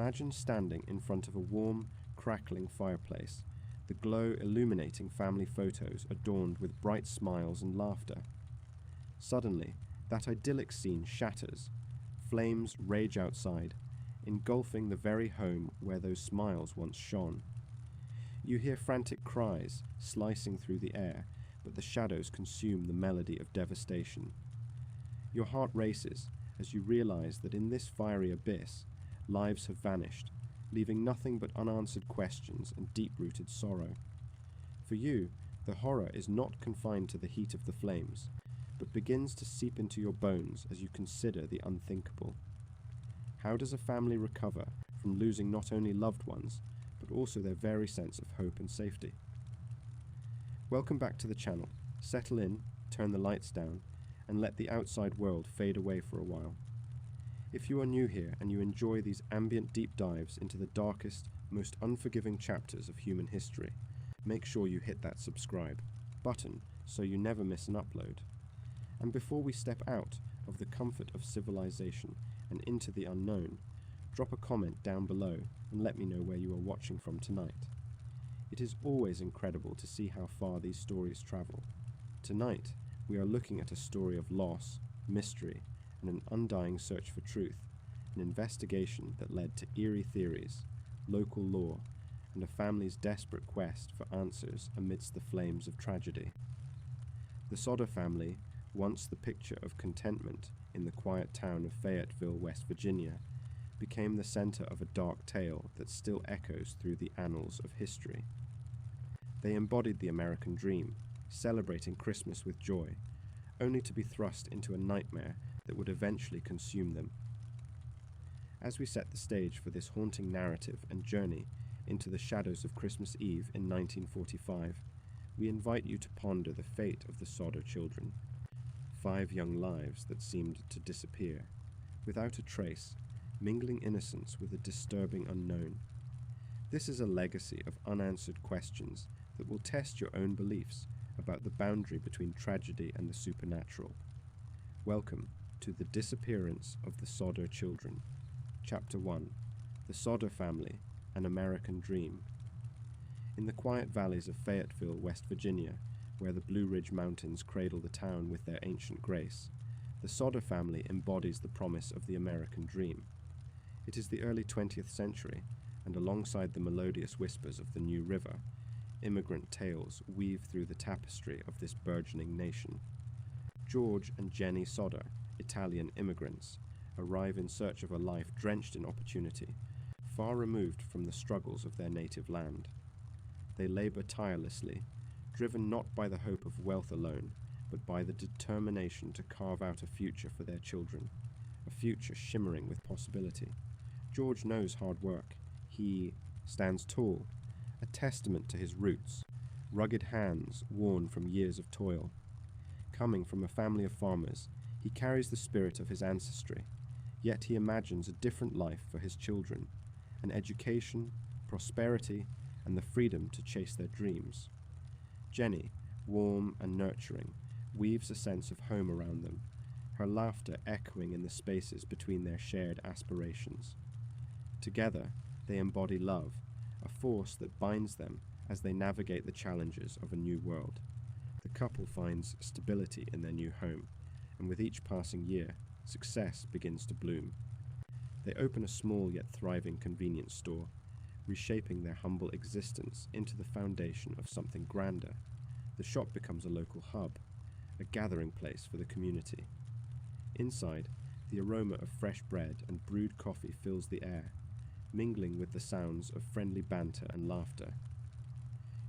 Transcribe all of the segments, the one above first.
Imagine standing in front of a warm, crackling fireplace, the glow illuminating family photos adorned with bright smiles and laughter. Suddenly, that idyllic scene shatters. Flames rage outside, engulfing the very home where those smiles once shone. You hear frantic cries slicing through the air, but the shadows consume the melody of devastation. Your heart races as you realize that in this fiery abyss, lives have vanished, leaving nothing but unanswered questions and deep-rooted sorrow. For you, the horror is not confined to the heat of the flames, but begins to seep into your bones as you consider the unthinkable. How does a family recover from losing not only loved ones, but also their very sense of hope and safety? Welcome back to the channel. Settle in, turn the lights down, and let the outside world fade away for a while. If you are new here and you enjoy these ambient deep dives into the darkest, most unforgiving chapters of human history, make sure you hit that subscribe button so you never miss an upload. And before we step out of the comfort of civilization and into the unknown, drop a comment down below and let me know where you are watching from tonight. It is always incredible to see how far these stories travel. Tonight, we are looking at a story of loss, mystery, and an undying search for truth, an investigation that led to eerie theories, local lore, and a family's desperate quest for answers amidst the flames of tragedy. The Sodder family, once the picture of contentment in the quiet town of Fayetteville, West Virginia, became the center of a dark tale that still echoes through the annals of history. They embodied the American dream, celebrating Christmas with joy, only to be thrust into a nightmare that would eventually consume them. As we set the stage for this haunting narrative and journey into the shadows of Christmas Eve in 1945, we invite you to ponder the fate of the Sodder children. 5 young lives that seemed to disappear, without a trace, mingling innocence with a disturbing unknown. This is a legacy of unanswered questions that will test your own beliefs about the boundary between tragedy and the supernatural. Welcome to the Disappearance of the Sodder Children. Chapter 1. The Sodder Family, An American Dream. In the quiet valleys of Fayetteville, West Virginia, where the Blue Ridge Mountains cradle the town with their ancient grace, the Sodder family embodies the promise of the American dream. It is the early 20th century, and alongside the melodious whispers of the New River, immigrant tales weave through the tapestry of this burgeoning nation. George and Jenny Sodder, Italian immigrants, arrive in search of a life drenched in opportunity, far removed from the struggles of their native land. They labor tirelessly, driven not by the hope of wealth alone, but by the determination to carve out a future for their children, a future shimmering with possibility. George knows hard work. He stands tall, a testament to his roots, rugged hands worn from years of toil. Coming from a family of farmers, he carries the spirit of his ancestry, yet he imagines a different life for his children, an education, prosperity, and the freedom to chase their dreams. Jenny, warm and nurturing, weaves a sense of home around them, her laughter echoing in the spaces between their shared aspirations. Together, they embody love, a force that binds them as they navigate the challenges of a new world. The couple finds stability in their new home, and with each passing year, success begins to bloom. They open a small yet thriving convenience store, reshaping their humble existence into the foundation of something grander. The shop becomes a local hub, a gathering place for the community. Inside, the aroma of fresh bread and brewed coffee fills the air, mingling with the sounds of friendly banter and laughter.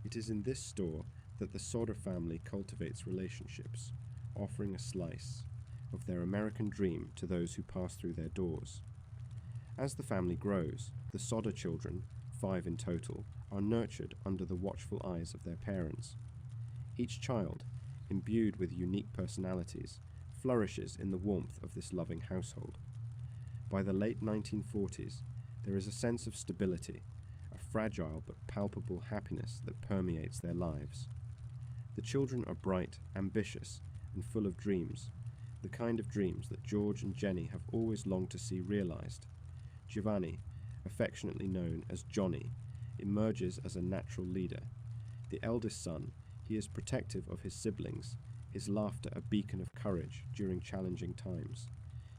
It is in this store that the Sodder family cultivates relationships, offering a slice of their American dream to those who pass through their doors. As the family grows, the Sodder children, 5 in total, are nurtured under the watchful eyes of their parents. Each child, imbued with unique personalities, flourishes in the warmth of this loving household. By the late 1940s, there is a sense of stability, a fragile but palpable happiness that permeates their lives. The children are bright, ambitious, and full of dreams, the kind of dreams that George and Jenny have always longed to see realized. Giovanni, affectionately known as Johnny, emerges as a natural leader. The eldest son, he is protective of his siblings, his laughter a beacon of courage during challenging times.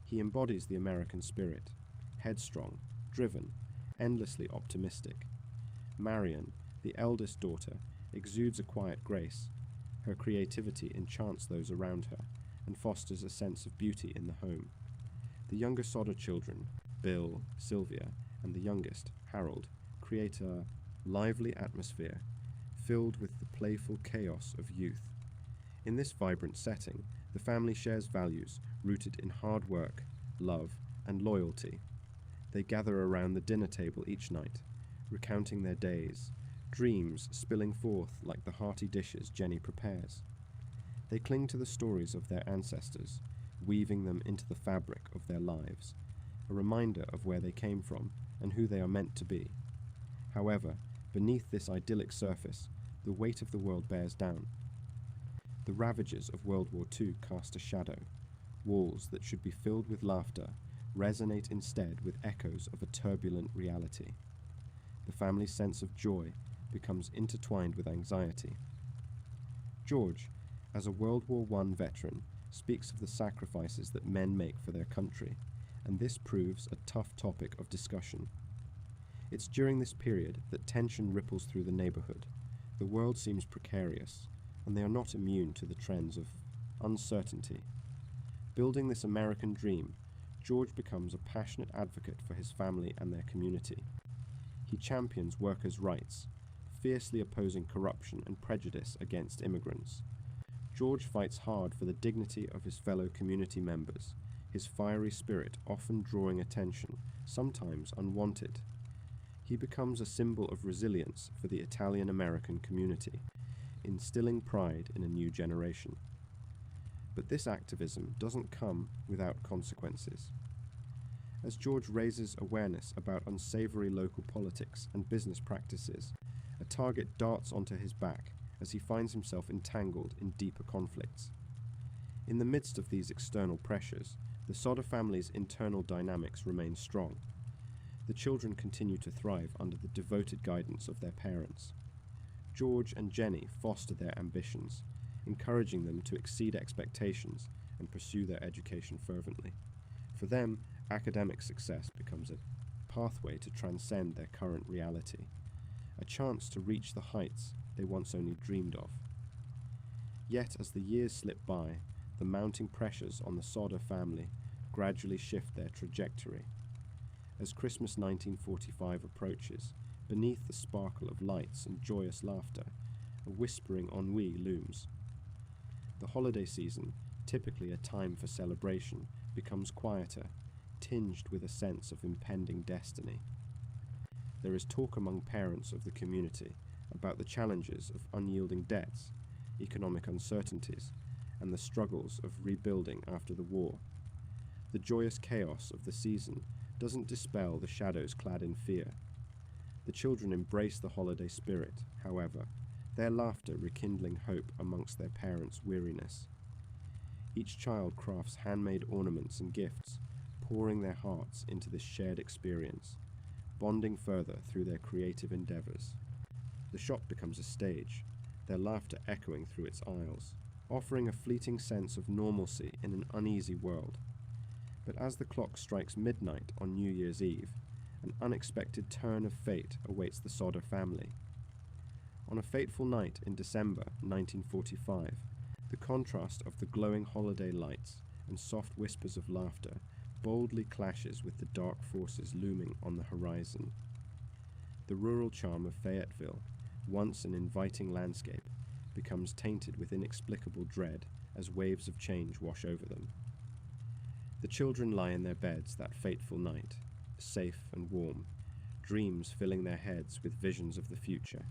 He embodies the American spirit, headstrong, driven, endlessly optimistic. Marion, the eldest daughter, exudes a quiet grace. Her creativity enchants those around her and fosters a sense of beauty in the home. The younger Sodder children, Bill, Sylvia, and the youngest, Harold, create a lively atmosphere filled with the playful chaos of youth. In this vibrant setting, the family shares values rooted in hard work, love, and loyalty. They gather around the dinner table each night, recounting their days, dreams spilling forth like the hearty dishes Jenny prepares. They cling to the stories of their ancestors, weaving them into the fabric of their lives, a reminder of where they came from and who they are meant to be. However, beneath this idyllic surface, the weight of the world bears down. The ravages of World War II cast a shadow. Walls that should be filled with laughter resonate instead with echoes of a turbulent reality. The family's sense of joy becomes intertwined with anxiety. George, as a World War I veteran, speaks of the sacrifices that men make for their country, and this proves a tough topic of discussion. It's during this period that tension ripples through the neighborhood. The world seems precarious, and they are not immune to the trends of uncertainty. Building this American dream, George becomes a passionate advocate for his family and their community. He champions workers' rights, fiercely opposing corruption and prejudice against immigrants. George fights hard for the dignity of his fellow community members, his fiery spirit often drawing attention, sometimes unwanted. He becomes a symbol of resilience for the Italian-American community, instilling pride in a new generation. But this activism doesn't come without consequences. As George raises awareness about unsavory local politics and business practices, a target darts onto his back as he finds himself entangled in deeper conflicts. In the midst of these external pressures, the Sodder family's internal dynamics remain strong. The children continue to thrive under the devoted guidance of their parents. George and Jenny foster their ambitions, encouraging them to exceed expectations and pursue their education fervently. For them, academic success becomes a pathway to transcend their current reality, a chance to reach the heights they once only dreamed of. Yet as the years slip by, the mounting pressures on the Sodder family gradually shift their trajectory. As Christmas 1945 approaches, beneath the sparkle of lights and joyous laughter, a whispering ennui looms. The holiday season, typically a time for celebration, becomes quieter, tinged with a sense of impending destiny. There is talk among parents of the community about the challenges of unyielding debts, economic uncertainties, and the struggles of rebuilding after the war. The joyous chaos of the season doesn't dispel the shadows clad in fear. The children embrace the holiday spirit, however, their laughter rekindling hope amongst their parents' weariness. Each child crafts handmade ornaments and gifts, pouring their hearts into this shared experience, bonding further through their creative endeavors. The shop becomes a stage, their laughter echoing through its aisles, offering a fleeting sense of normalcy in an uneasy world. But as the clock strikes midnight on New Year's Eve, an unexpected turn of fate awaits the Sodder family. On a fateful night in December 1945, the contrast of the glowing holiday lights and soft whispers of laughter boldly clashes with the dark forces looming on the horizon. The rural charm of Fayetteville, once an inviting landscape, becomes tainted with inexplicable dread as waves of change wash over them. The children lie in their beds that fateful night, safe and warm, dreams filling their heads with visions of the future.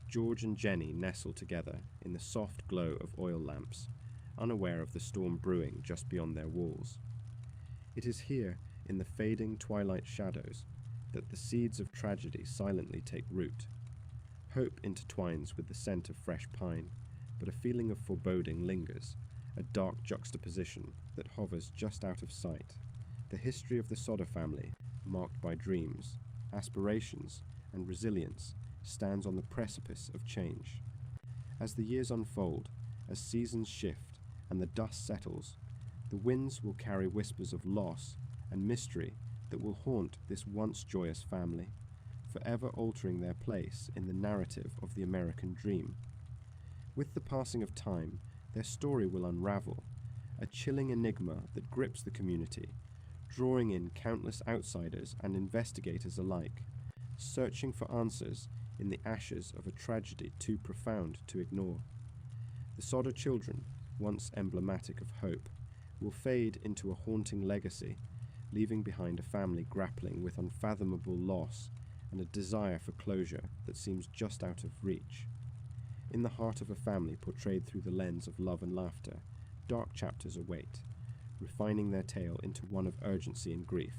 George and Jenny nestle together in the soft glow of oil lamps, unaware of the storm brewing just beyond their walls. It is here, in the fading twilight shadows, that the seeds of tragedy silently take root. Hope intertwines with the scent of fresh pine, but a feeling of foreboding lingers, a dark juxtaposition that hovers just out of sight. The history of the Sodder family, marked by dreams, aspirations, and resilience stands on the precipice of change. As the years unfold, as seasons shift, and the dust settles, the winds will carry whispers of loss and mystery that will haunt this once joyous family, forever altering their place in the narrative of the American dream. With the passing of time, their story will unravel, a chilling enigma that grips the community, drawing in countless outsiders and investigators alike, searching for answers in the ashes of a tragedy too profound to ignore. The Sodder children, once emblematic of hope, will fade into a haunting legacy, leaving behind a family grappling with unfathomable loss and a desire for closure that seems just out of reach. In the heart of a family portrayed through the lens of love and laughter, dark chapters await, refining their tale into one of urgency and grief,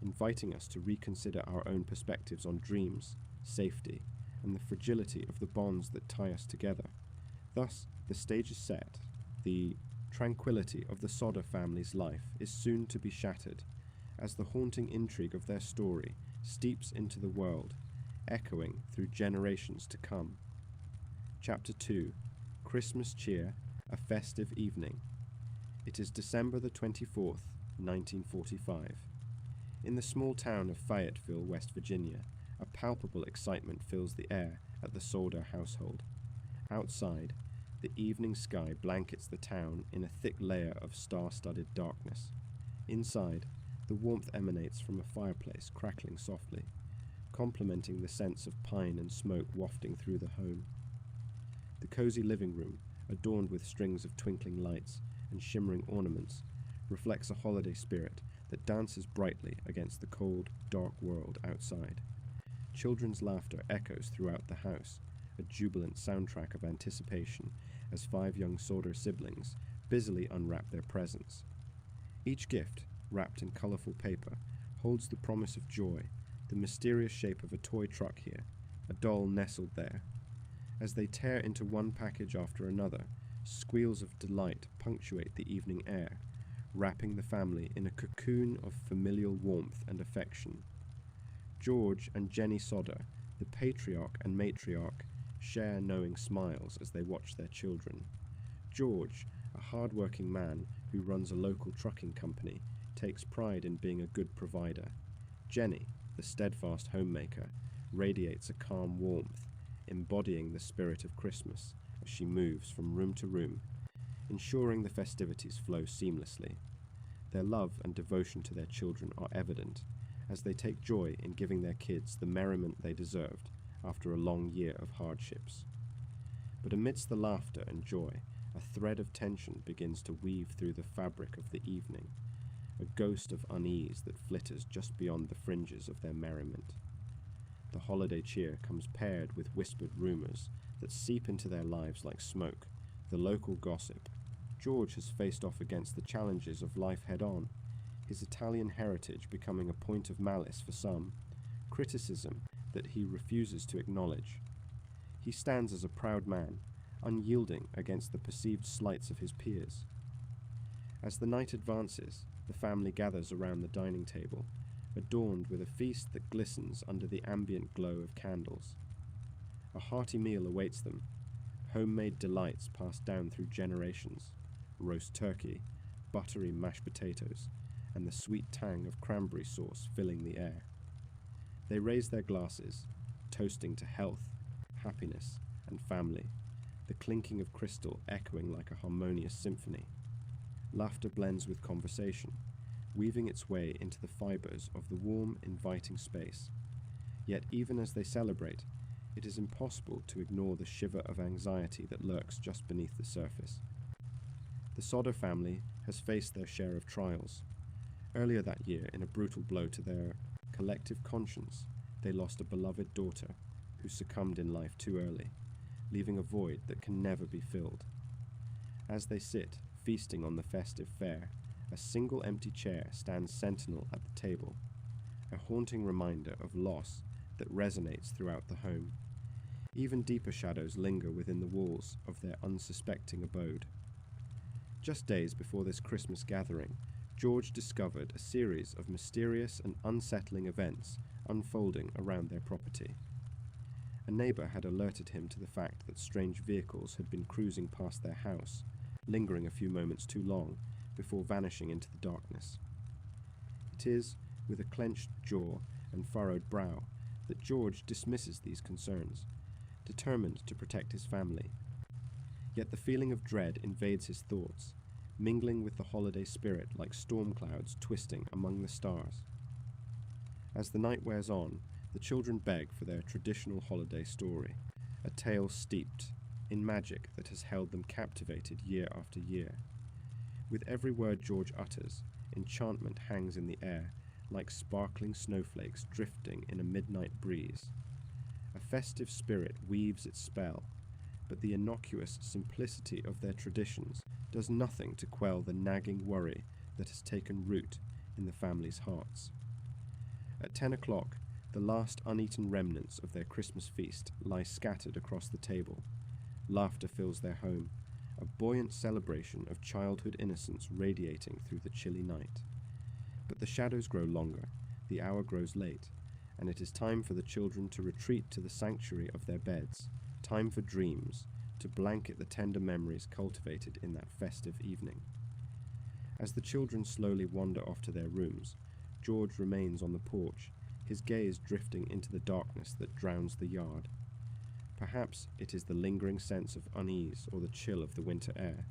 inviting us to reconsider our own perspectives on dreams, safety, and the fragility of the bonds that tie us together. Thus, the stage is set. The tranquility of the Sodder family's life is soon to be shattered, as the haunting intrigue of their story steeps into the world, echoing through generations to come. Chapter 2. Christmas Cheer, a Festive Evening. It is December the 24th, 1945. In the small town of Fayetteville, West Virginia, a palpable excitement fills the air at the Sodder household. Outside, the evening sky blankets the town in a thick layer of star-studded darkness. Inside, the warmth emanates from a fireplace crackling softly, complementing the sense of pine and smoke wafting through the home. The cozy living room, adorned with strings of twinkling lights and shimmering ornaments, reflects a holiday spirit that dances brightly against the cold, dark world outside. Children's laughter echoes throughout the house, a jubilant soundtrack of anticipation as 5 young Sodder siblings busily unwrap their presents. Each gift, wrapped in colourful paper, holds the promise of joy, the mysterious shape of a toy truck here, a doll nestled there. As they tear into one package after another, squeals of delight punctuate the evening air, wrapping the family in a cocoon of familial warmth and affection. George and Jenny Sodder, the patriarch and matriarch, share knowing smiles as they watch their children. George, a hard-working man who runs a local trucking company, takes pride in being a good provider. Jenny, the steadfast homemaker, radiates a calm warmth, embodying the spirit of Christmas as she moves from room to room, ensuring the festivities flow seamlessly. Their love and devotion to their children are evident, as they take joy in giving their kids the merriment they deserved after a long year of hardships. But amidst the laughter and joy, a thread of tension begins to weave through the fabric of the evening, a ghost of unease that flitters just beyond the fringes of their merriment. The holiday cheer comes paired with whispered rumours that seep into their lives like smoke, the local gossip. George has faced off against the challenges of life head-on, his Italian heritage becoming a point of malice for some, criticism that he refuses to acknowledge. He stands as a proud man, unyielding against the perceived slights of his peers. As the night advances, the family gathers around the dining table, adorned with a feast that glistens under the ambient glow of candles. A hearty meal awaits them, homemade delights passed down through generations, roast turkey, buttery mashed potatoes, and the sweet tang of cranberry sauce filling the air. They raise their glasses, toasting to health, happiness, and family, the clinking of crystal echoing like a harmonious symphony. Laughter blends with conversation, weaving its way into the fibres of the warm, inviting space. Yet even as they celebrate, it is impossible to ignore the shiver of anxiety that lurks just beneath the surface. The Sodder family has faced their share of trials. Earlier that year, in a brutal blow to their collective conscience, they lost a beloved daughter who succumbed in life too early, leaving a void that can never be filled. As they sit, feasting on the festive fare, a single empty chair stands sentinel at the table, a haunting reminder of loss that resonates throughout the home. Even deeper shadows linger within the walls of their unsuspecting abode. Just days before this Christmas gathering, George discovered a series of mysterious and unsettling events unfolding around their property. A neighbour had alerted him to the fact that strange vehicles had been cruising past their house, lingering a few moments too long before vanishing into the darkness. It is with a clenched jaw and furrowed brow that George dismisses these concerns, determined to protect his family. Yet the feeling of dread invades his thoughts, mingling with the holiday spirit like storm clouds twisting among the stars. As the night wears on, the children beg for their traditional holiday story, a tale steeped in magic that has held them captivated year after year. With every word George utters, enchantment hangs in the air like sparkling snowflakes drifting in a midnight breeze. A festive spirit weaves its spell, but the innocuous simplicity of their traditions does nothing to quell the nagging worry that has taken root in the family's hearts. At 10 o'clock, the last uneaten remnants of their Christmas feast lie scattered across the table. Laughter fills their home, a buoyant celebration of childhood innocence radiating through the chilly night. But the shadows grow longer, the hour grows late, and it is time for the children to retreat to the sanctuary of their beds, time for dreams, to blanket the tender memories cultivated in that festive evening. As the children slowly wander off to their rooms, George remains on the porch, his gaze drifting into the darkness that drowns the yard. Perhaps it is the lingering sense of unease or the chill of the winter air,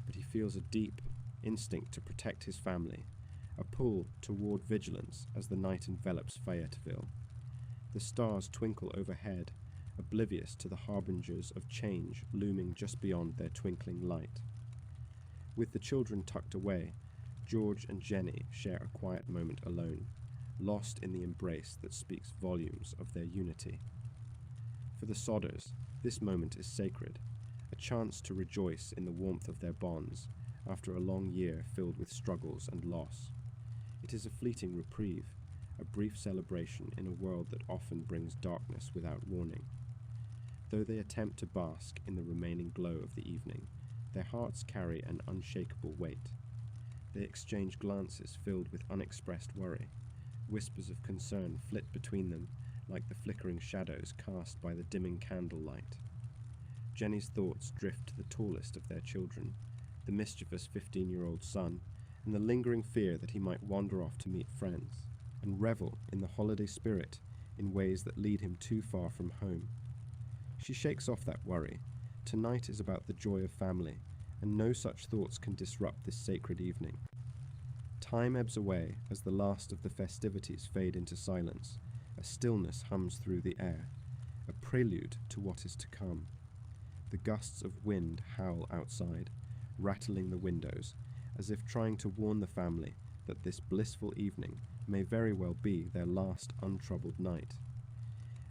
but he feels a deep instinct to protect his family, a pull toward vigilance as the night envelops Fayetteville. The stars twinkle overhead, oblivious to the harbingers of change looming just beyond their twinkling light. With the children tucked away, George and Jenny share a quiet moment alone, lost in the embrace that speaks volumes of their unity. For the Sodders, this moment is sacred, a chance to rejoice in the warmth of their bonds after a long year filled with struggles and loss. It is a fleeting reprieve, a brief celebration in a world that often brings darkness without warning. Though they attempt to bask in the remaining glow of the evening, their hearts carry an unshakable weight. They exchange glances filled with unexpressed worry. Whispers of concern flit between them like the flickering shadows cast by the dimming candlelight. Jenny's thoughts drift to the tallest of their children, the mischievous 15-year-old son, and the lingering fear that he might wander off to meet friends, and revel in the holiday spirit in ways that lead him too far from home. She shakes off that worry. Tonight is about the joy of family, and no such thoughts can disrupt this sacred evening. Time ebbs away as the last of the festivities fade into silence. A stillness hums through the air, a prelude to what is to come. The gusts of wind howl outside, rattling the windows, as if trying to warn the family that this blissful evening may very well be their last untroubled night.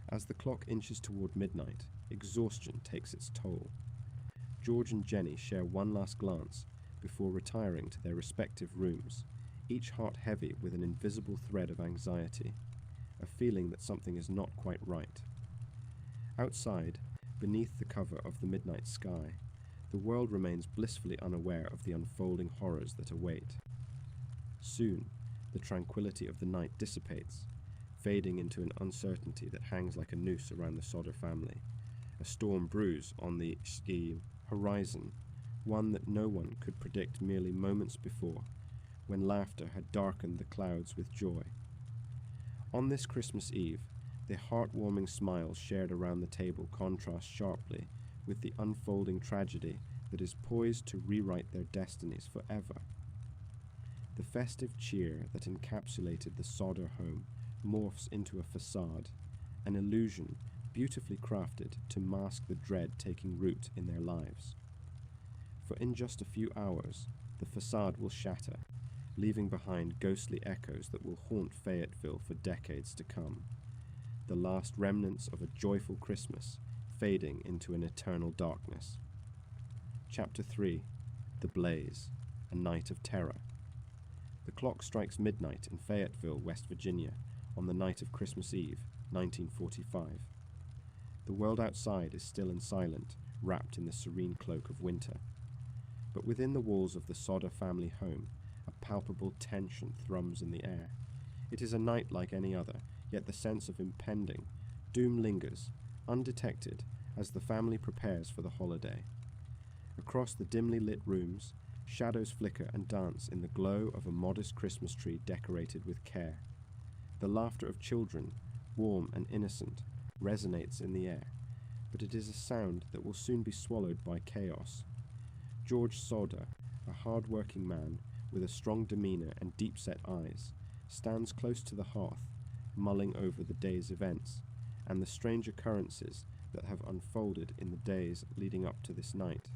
As the clock inches toward midnight, exhaustion takes its toll. George and Jenny share one last glance before retiring to their respective rooms, each heart heavy with an invisible thread of anxiety, a feeling that something is not quite right. Outside, beneath the cover of the midnight sky, the world remains blissfully unaware of the unfolding horrors that await. Soon, the tranquility of the night dissipates, fading into an uncertainty that hangs like a noose around the Sodder family. A storm brews on the horizon, one that no one could predict merely moments before, when laughter had darkened the clouds with joy. On this Christmas Eve, the heartwarming smiles shared around the table contrast sharply with the unfolding tragedy that is poised to rewrite their destinies forever. The festive cheer that encapsulated the Sodder home morphs into a facade, an illusion beautifully crafted to mask the dread taking root in their lives. For in just a few hours, the facade will shatter, leaving behind ghostly echoes that will haunt Fayetteville for decades to come. The last remnants of a joyful Christmas fading into an eternal darkness. Chapter 3. The Blaze, a Night of Terror. The clock strikes midnight in Fayetteville, West Virginia, on the night of Christmas Eve, 1945. The world outside is still and silent, wrapped in the serene cloak of winter. But within the walls of the Sodder family home, a palpable tension thrums in the air. It is a night like any other, yet the sense of impending doom lingers, undetected, as the family prepares for the holiday. Across the dimly lit rooms, shadows flicker and dance in the glow of a modest Christmas tree decorated with care. The laughter of children, warm and innocent, resonates in the air, but it is a sound that will soon be swallowed by chaos. George Sodder, a hard-working man with a strong demeanour and deep-set eyes, stands close to the hearth, mulling over the day's events and the strange occurrences that have unfolded in the days leading up to this night.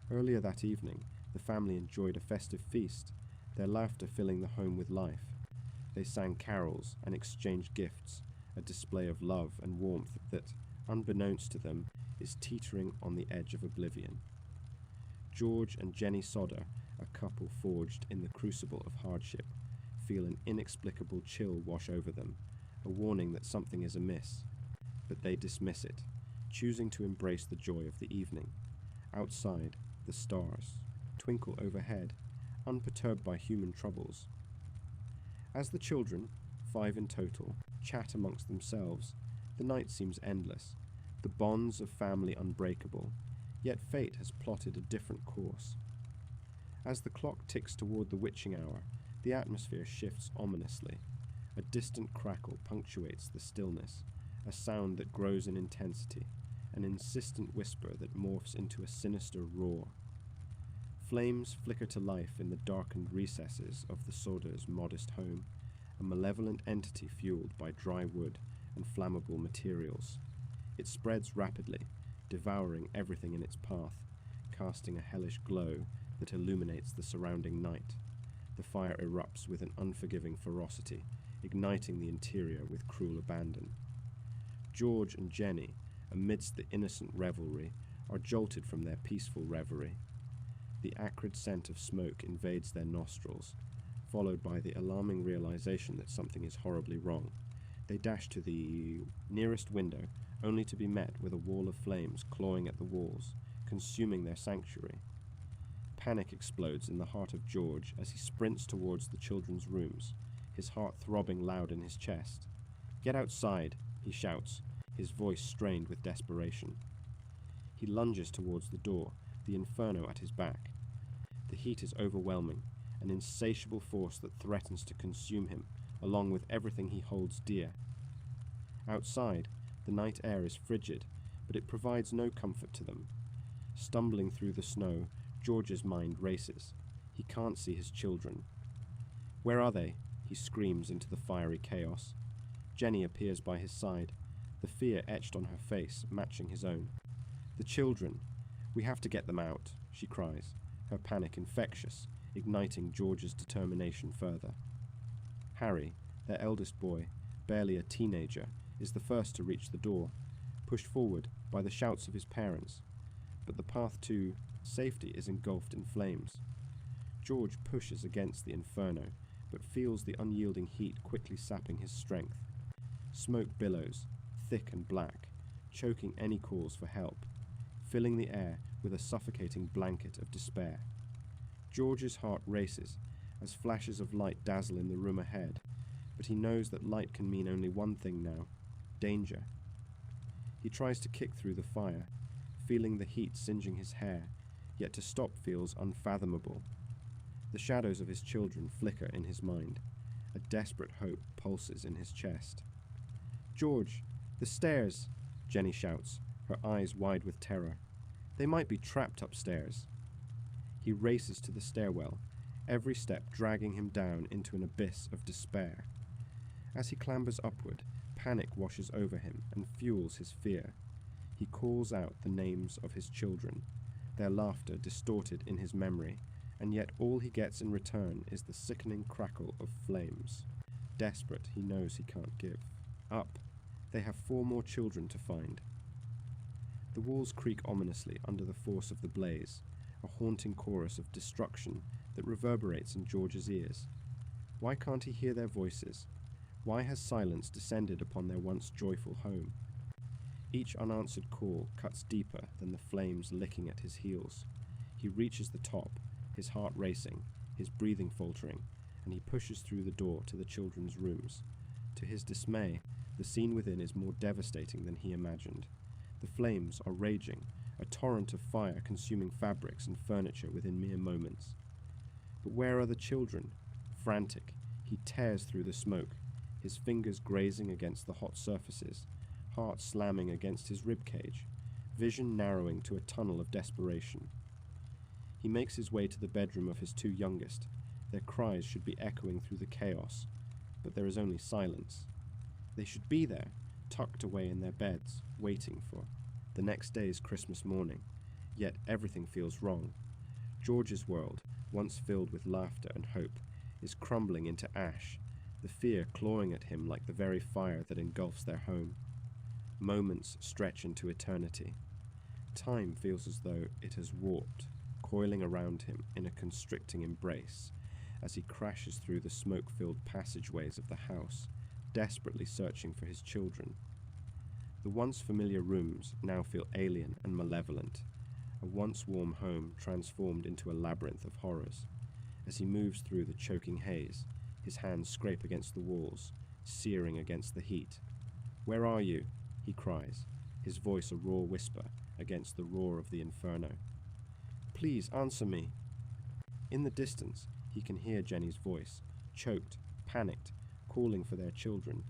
Earlier that evening, the family enjoyed a festive feast, their laughter filling the home with life. They sang carols and exchanged gifts, a display of love and warmth that, unbeknownst to them, is teetering on the edge of oblivion. George and Jenny Sodder, a couple forged in the crucible of hardship, feel an inexplicable chill wash over them, a warning that something is amiss. But they dismiss it, choosing to embrace the joy of the evening. Outside, the stars twinkle overhead, unperturbed by human troubles. As the children, 5 in total, chat amongst themselves, the night seems endless, the bonds of family unbreakable, yet fate has plotted a different course. As the clock ticks toward the witching hour, the atmosphere shifts ominously. A distant crackle punctuates the stillness, a sound that grows in intensity, an insistent whisper that morphs into a sinister roar. Flames flicker to life in the darkened recesses of the Sodders' modest home, a malevolent entity fueled by dry wood and flammable materials. It spreads rapidly, devouring everything in its path, casting a hellish glow that illuminates the surrounding night. The fire erupts with an unforgiving ferocity, igniting the interior with cruel abandon. George and Jenny, amidst the innocent revelry, are jolted from their peaceful reverie. The acrid scent of smoke invades their nostrils, followed by the alarming realization that something is horribly wrong. They dash to the nearest window, only to be met with a wall of flames clawing at the walls, consuming their sanctuary. Panic explodes in the heart of George as he sprints towards the children's rooms, his heart throbbing loud in his chest. "Get outside," he shouts, his voice strained with desperation. He lunges towards the door, the inferno at his back. The heat is overwhelming, an insatiable force that threatens to consume him, along with everything he holds dear. Outside, the night air is frigid, but it provides no comfort to them. Stumbling through the snow, George's mind races. He can't see his children. "Where are they?" he screams into the fiery chaos. Jenny appears by his side, the fear etched on her face matching his own. "The children! We have to get them out," she cries, her panic infectious, igniting George's determination further. Harry, their eldest boy, barely a teenager, is the first to reach the door, pushed forward by the shouts of his parents, but the path to safety is engulfed in flames. George pushes against the inferno, but feels the unyielding heat quickly sapping his strength. Smoke billows, thick and black, choking any calls for help, filling the air with a suffocating blanket of despair. George's heart races as flashes of light dazzle in the room ahead, but he knows that light can mean only one thing now: danger. He tries to kick through the fire, feeling the heat singeing his hair, yet to stop feels unfathomable. The shadows of his children flicker in his mind. A desperate hope pulses in his chest. "George, the stairs!" Jenny shouts, her eyes wide with terror. "They might be trapped upstairs." He races to the stairwell, every step dragging him down into an abyss of despair. As he clambers upward, panic washes over him and fuels his fear. He calls out the names of his children, their laughter distorted in his memory, and yet all he gets in return is the sickening crackle of flames. Desperate, he knows he can't give up. They have 4 more children to find. The walls creak ominously under the force of the blaze, a haunting chorus of destruction that reverberates in George's ears. Why can't he hear their voices? Why has silence descended upon their once joyful home? Each unanswered call cuts deeper than the flames licking at his heels. He reaches the top, his heart racing, his breathing faltering, and he pushes through the door to the children's rooms. To his dismay, the scene within is more devastating than he imagined. The flames are raging, a torrent of fire consuming fabrics and furniture within mere moments. But where are the children? Frantic, he tears through the smoke, his fingers grazing against the hot surfaces, heart slamming against his ribcage, vision narrowing to a tunnel of desperation. He makes his way to the bedroom of his two youngest. Their cries should be echoing through the chaos, but there is only silence. They should be there, tucked away in their beds, waiting for the next day's Christmas morning. Yet everything feels wrong. George's world, once filled with laughter and hope, is crumbling into ash, the fear clawing at him like the very fire that engulfs their home. Moments stretch into eternity. Time feels as though it has warped, coiling around him in a constricting embrace as he crashes through the smoke-filled passageways of the house, desperately searching for his children. The once familiar rooms now feel alien and malevolent, a once warm home transformed into a labyrinth of horrors. As he moves through the choking haze, his hands scrape against the walls, searing against the heat. "Where are you?" he cries, his voice a raw whisper against the roar of the inferno. "Please answer me." In the distance, he can hear Jenny's voice, choked, panicked, calling for their children.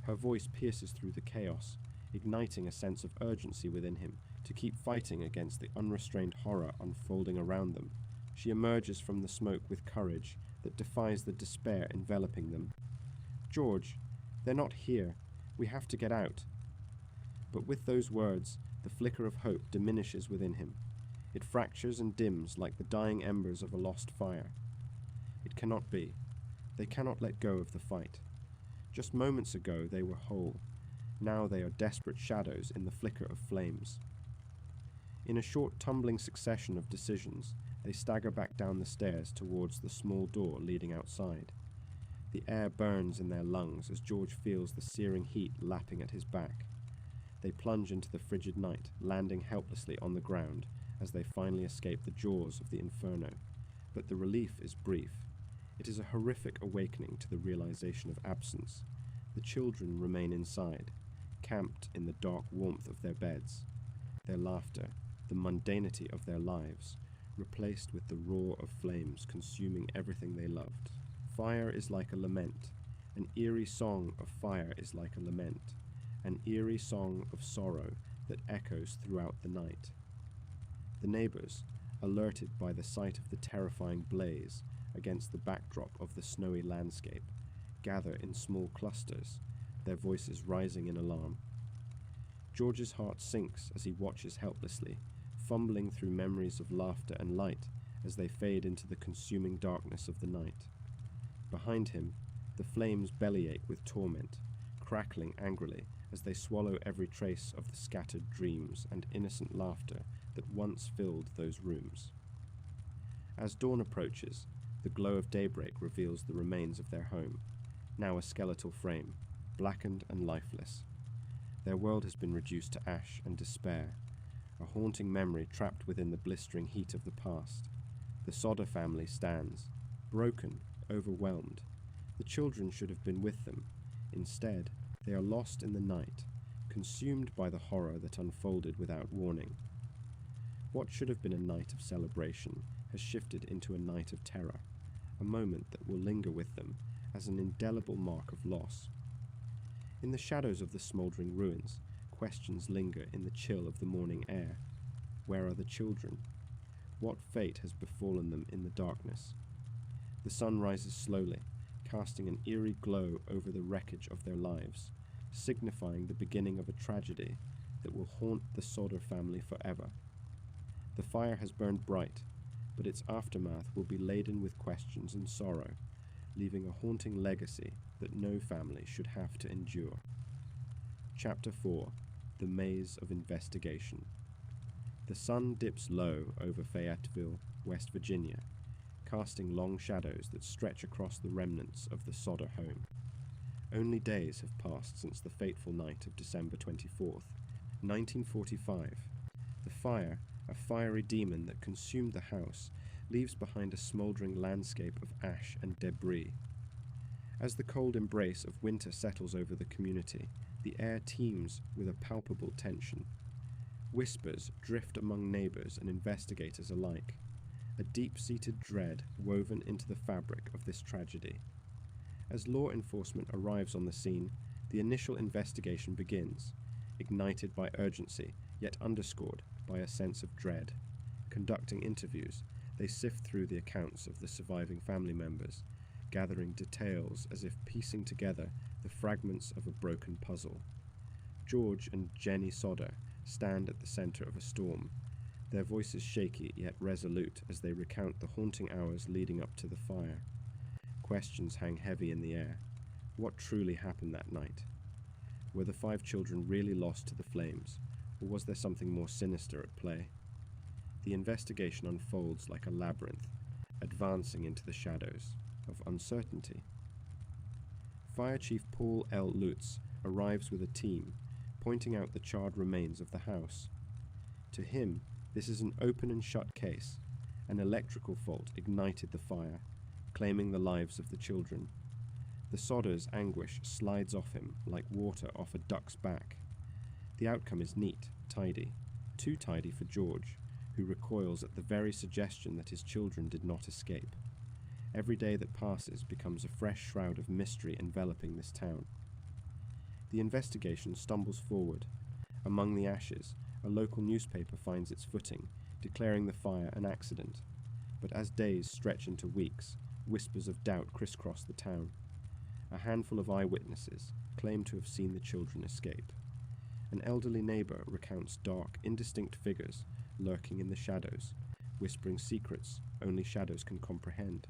Her voice pierces through the chaos, igniting a sense of urgency within him to keep fighting against the unrestrained horror unfolding around them. She emerges from the smoke with courage that defies the despair enveloping them. "George, they're not here. We have to get out." But with those words, the flicker of hope diminishes within him. It fractures and dims like the dying embers of a lost fire. It cannot be. They cannot let go of the fight. Just moments ago they were whole. Now they are desperate shadows in the flicker of flames. In a short tumbling succession of decisions, they stagger back down the stairs towards the small door leading outside. The air burns in their lungs as George feels the searing heat lapping at his back. They plunge into the frigid night, landing helplessly on the ground as they finally escape the jaws of the inferno. But the relief is brief. It is a horrific awakening to the realization of absence. The children remain inside, camped in the dark warmth of their beds. Their laughter, the mundanity of their lives, replaced with the roar of flames consuming everything they loved. Fire is like a lament. An eerie song of fire is like a lament. An eerie song of sorrow that echoes throughout the night. The neighbors, alerted by the sight of the terrifying blaze against the backdrop of the snowy landscape, gather in small clusters, their voices rising in alarm. George's heart sinks as he watches helplessly, fumbling through memories of laughter and light as they fade into the consuming darkness of the night. Behind him, the flames bellyache with torment, crackling angrily as they swallow every trace of the scattered dreams and innocent laughter that once filled those rooms. As dawn approaches, the glow of daybreak reveals the remains of their home, now a skeletal frame, blackened and lifeless. Their world has been reduced to ash and despair, a haunting memory trapped within the blistering heat of the past. The Sodder family stands, broken, overwhelmed. The children should have been with them. Instead, they are lost in the night, consumed by the horror that unfolded without warning. What should have been a night of celebration has shifted into a night of terror, a moment that will linger with them as an indelible mark of loss. In the shadows of the smouldering ruins, questions linger in the chill of the morning air. Where are the children? What fate has befallen them in the darkness? The sun rises slowly, casting an eerie glow over the wreckage of their lives, signifying the beginning of a tragedy that will haunt the Sodder family forever. The fire has burned bright, but its aftermath will be laden with questions and sorrow, leaving a haunting legacy that no family should have to endure. Chapter 4. The Maze of Investigation. The sun dips low over Fayetteville, West Virginia, casting long shadows that stretch across the remnants of the Sodder home. Only days have passed since the fateful night of December 24th, 1945. The fire, a fiery demon that consumed the house, leaves behind a smouldering landscape of ash and debris. As the cold embrace of winter settles over the community, the air teems with a palpable tension. Whispers drift among neighbors and investigators alike, a deep-seated dread woven into the fabric of this tragedy. As law enforcement arrives on the scene, the initial investigation begins, ignited by urgency, yet underscored by a sense of dread. Conducting interviews, they sift through the accounts of the surviving family members, gathering details as if piecing together the fragments of a broken puzzle. George and Jenny Sodder stand at the center of a storm, their voices shaky yet resolute as they recount the haunting hours leading up to the fire. Questions hang heavy in the air. What truly happened that night? Were the 5 children really lost to the flames, or was there something more sinister at play? The investigation unfolds like a labyrinth, advancing into the shadows of uncertainty. Fire Chief Paul L. Lutz arrives with a team, pointing out the charred remains of the house. To him, this is an open and shut case. An electrical fault ignited the fire, claiming the lives of the children. The Sodder's anguish slides off him like water off a duck's back. The outcome is neat, tidy, too tidy for George, who recoils at the very suggestion that his children did not escape. Every day that passes becomes a fresh shroud of mystery enveloping this town. The investigation stumbles forward. Among the ashes, a local newspaper finds its footing, declaring the fire an accident. But as days stretch into weeks, whispers of doubt crisscross the town. A handful of eyewitnesses claim to have seen the children escape. An elderly neighbor recounts dark, indistinct figures lurking in the shadows, whispering secrets only shadows can comprehend.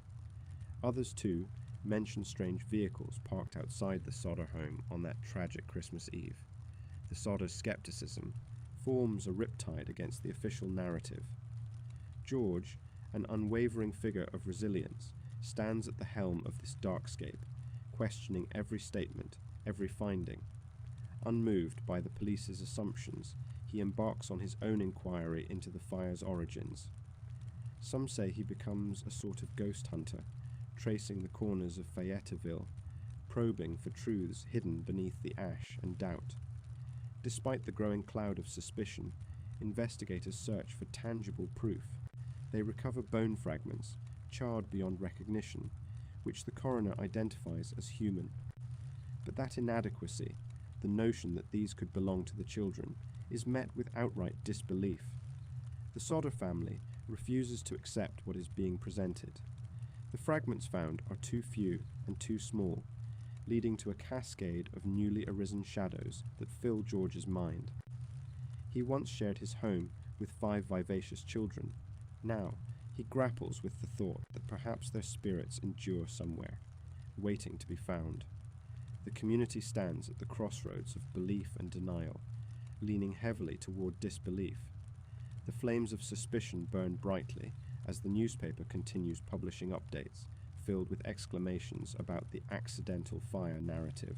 Others, too, mention strange vehicles parked outside the Sodder home on that tragic Christmas Eve. The Sodder's skepticism forms a riptide against the official narrative. George, an unwavering figure of resilience, stands at the helm of this darkscape, questioning every statement, every finding. Unmoved by the police's assumptions, he embarks on his own inquiry into the fire's origins. Some say he becomes a sort of ghost hunter, tracing the corners of Fayetteville, probing for truths hidden beneath the ash and doubt. Despite the growing cloud of suspicion, investigators search for tangible proof. They recover bone fragments, charred beyond recognition, which the coroner identifies as human. But that inadequacy, the notion that these could belong to the children, is met with outright disbelief. The Sodder family refuses to accept what is being presented. The fragments found are too few and too small, leading to a cascade of newly arisen shadows that fill George's mind. He once shared his home with 5 vivacious children. Now, he grapples with the thought that perhaps their spirits endure somewhere, waiting to be found. The community stands at the crossroads of belief and denial, leaning heavily toward disbelief. The flames of suspicion burn brightly as the newspaper continues publishing updates, filled with exclamations about the accidental fire narrative.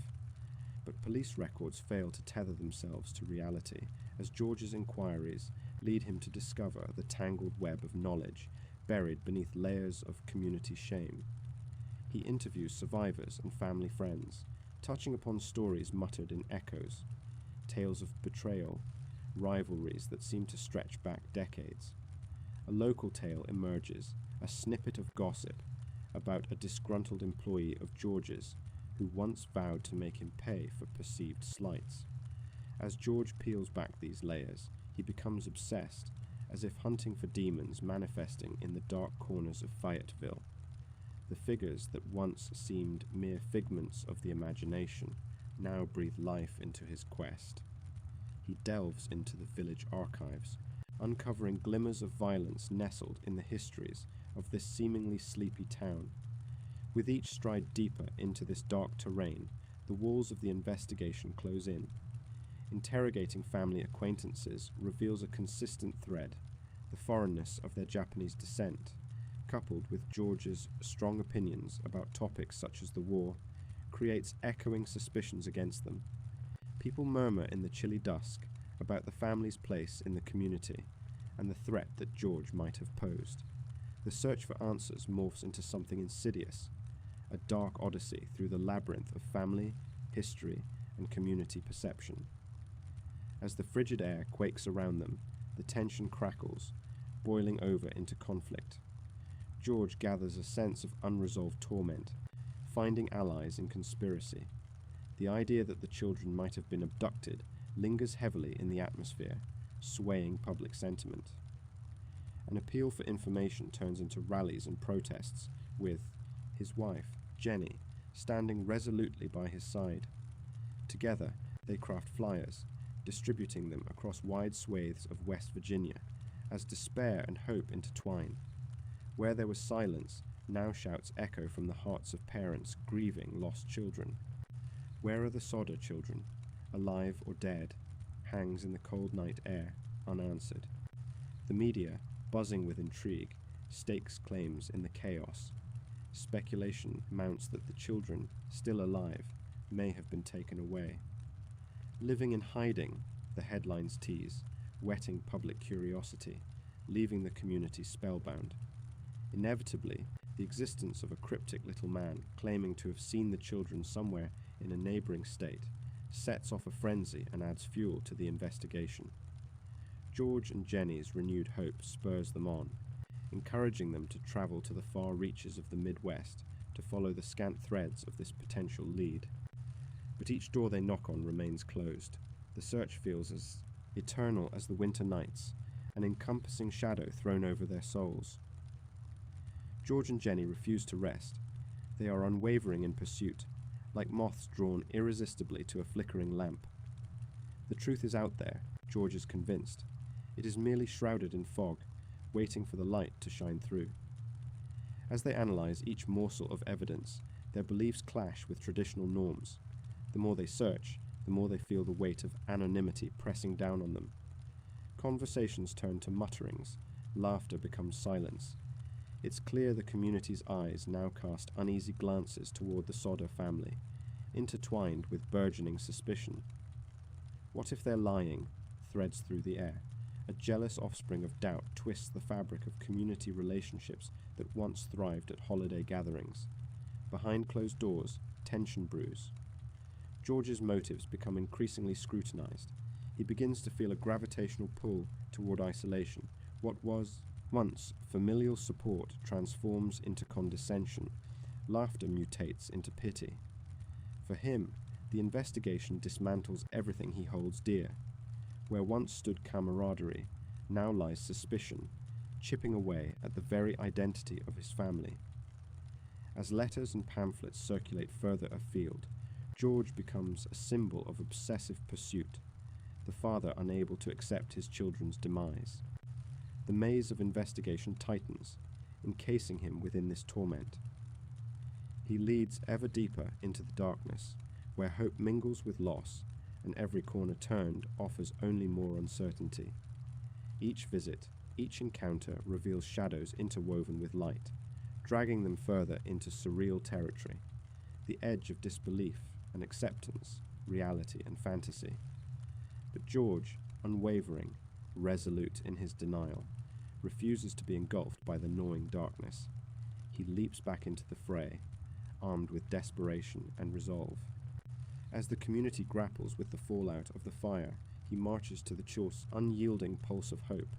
But police records fail to tether themselves to reality, as George's inquiries lead him to discover the tangled web of knowledge buried beneath layers of community shame. He interviews survivors and family friends, touching upon stories muttered in echoes, tales of betrayal, rivalries that seem to stretch back decades. A local tale emerges, a snippet of gossip about a disgruntled employee of George's who once vowed to make him pay for perceived slights. As George peels back these layers, he becomes obsessed, as if hunting for demons manifesting in the dark corners of Fayetteville. The figures that once seemed mere figments of the imagination now breathe life into his quest. He delves into the village archives, uncovering glimmers of violence nestled in the histories of this seemingly sleepy town. With each stride deeper into this dark terrain, the walls of the investigation close in. Interrogating family acquaintances reveals a consistent thread: the foreignness of their Japanese descent, coupled with George's strong opinions about topics such as the war, creates echoing suspicions against them. People murmur in the chilly dusk about the family's place in the community and the threat that George might have posed. The search for answers morphs into something insidious, a dark odyssey through the labyrinth of family, history, and community perception. As the frigid air quakes around them, the tension crackles, boiling over into conflict. George gathers a sense of unresolved torment, finding allies in conspiracy. The idea that the children might have been abducted lingers heavily in the atmosphere, swaying public sentiment. An appeal for information turns into rallies and protests, with his wife, Jenny, standing resolutely by his side. Together, they craft flyers, distributing them across wide swathes of West Virginia, as despair and hope intertwine. Where there was silence, now shouts echo from the hearts of parents grieving lost children. Where are the Sodder children, alive or dead, hangs in the cold night air, unanswered. The media, buzzing with intrigue, stakes claims in the chaos. Speculation mounts that the children, still alive, may have been taken away. Living in hiding, the headlines tease, whetting public curiosity, leaving the community spellbound. Inevitably, the existence of a cryptic little man claiming to have seen the children somewhere in a neighboring state sets off a frenzy and adds fuel to the investigation. George and Jenny's renewed hope spurs them on, encouraging them to travel to the far reaches of the Midwest to follow the scant threads of this potential lead. But each door they knock on remains closed. The search feels as eternal as the winter nights, an encompassing shadow thrown over their souls. George and Jenny refuse to rest. They are unwavering in pursuit, like moths drawn irresistibly to a flickering lamp. The truth is out there, George is convinced. It is merely shrouded in fog, waiting for the light to shine through. As they analyze each morsel of evidence, their beliefs clash with traditional norms. The more they search, the more they feel the weight of anonymity pressing down on them. Conversations turn to mutterings, laughter becomes silence. It's clear the community's eyes now cast uneasy glances toward the Sodder family, intertwined with burgeoning suspicion. What if they're lying? Threads through the air. A jealous offspring of doubt twists the fabric of community relationships that once thrived at holiday gatherings. Behind closed doors, tension brews. George's motives become increasingly scrutinized. He begins to feel a gravitational pull toward isolation. What was once familial support transforms into condescension. Laughter mutates into pity. For him, the investigation dismantles everything he holds dear. Where once stood camaraderie, now lies suspicion, chipping away at the very identity of his family. As letters and pamphlets circulate further afield, George becomes a symbol of obsessive pursuit, the father unable to accept his children's demise. The maze of investigation tightens, encasing him within this torment. He leads ever deeper into the darkness, where hope mingles with loss, and every corner turned offers only more uncertainty. Each visit, each encounter reveals shadows interwoven with light, dragging them further into surreal territory, the edge of disbelief and acceptance, reality and fantasy. But George, unwavering, resolute in his denial, refuses to be engulfed by the gnawing darkness. He leaps back into the fray, armed with desperation and resolve. As the community grapples with the fallout of the fire, he marches to the children's unyielding pulse of hope.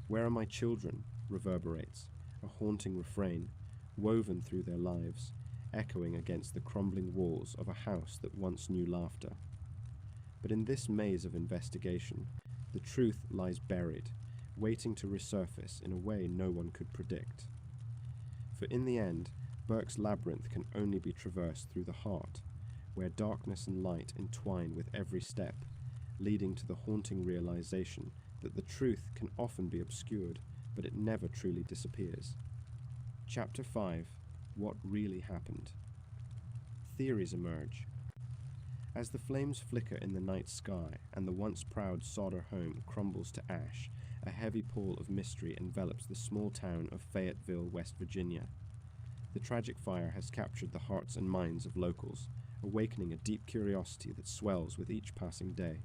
"Where are my children?" reverberates, a haunting refrain, woven through their lives, echoing against the crumbling walls of a house that once knew laughter. But in this maze of investigation, the truth lies buried, waiting to resurface in a way no one could predict. For in the end, Burke's labyrinth can only be traversed through the heart, where darkness and light entwine with every step, leading to the haunting realization that the truth can often be obscured, but it never truly disappears. Chapter 5. What Really Happened. Theories emerge. As the flames flicker in the night sky and the once proud Sodder home crumbles to ash, a heavy pall of mystery envelops the small town of Fayetteville, West Virginia. The tragic fire has captured the hearts and minds of locals, awakening a deep curiosity that swells with each passing day.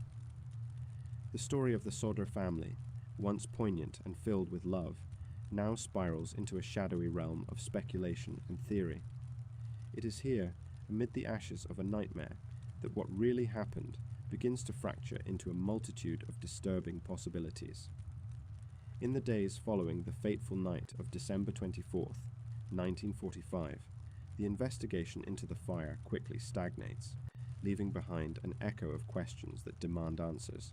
The story of the Sodder family, once poignant and filled with love, now spirals into a shadowy realm of speculation and theory. It is here, amid the ashes of a nightmare, that what really happened begins to fracture into a multitude of disturbing possibilities. In the days following the fateful night of December 24th, 1945, the investigation into the fire quickly stagnates, leaving behind an echo of questions that demand answers.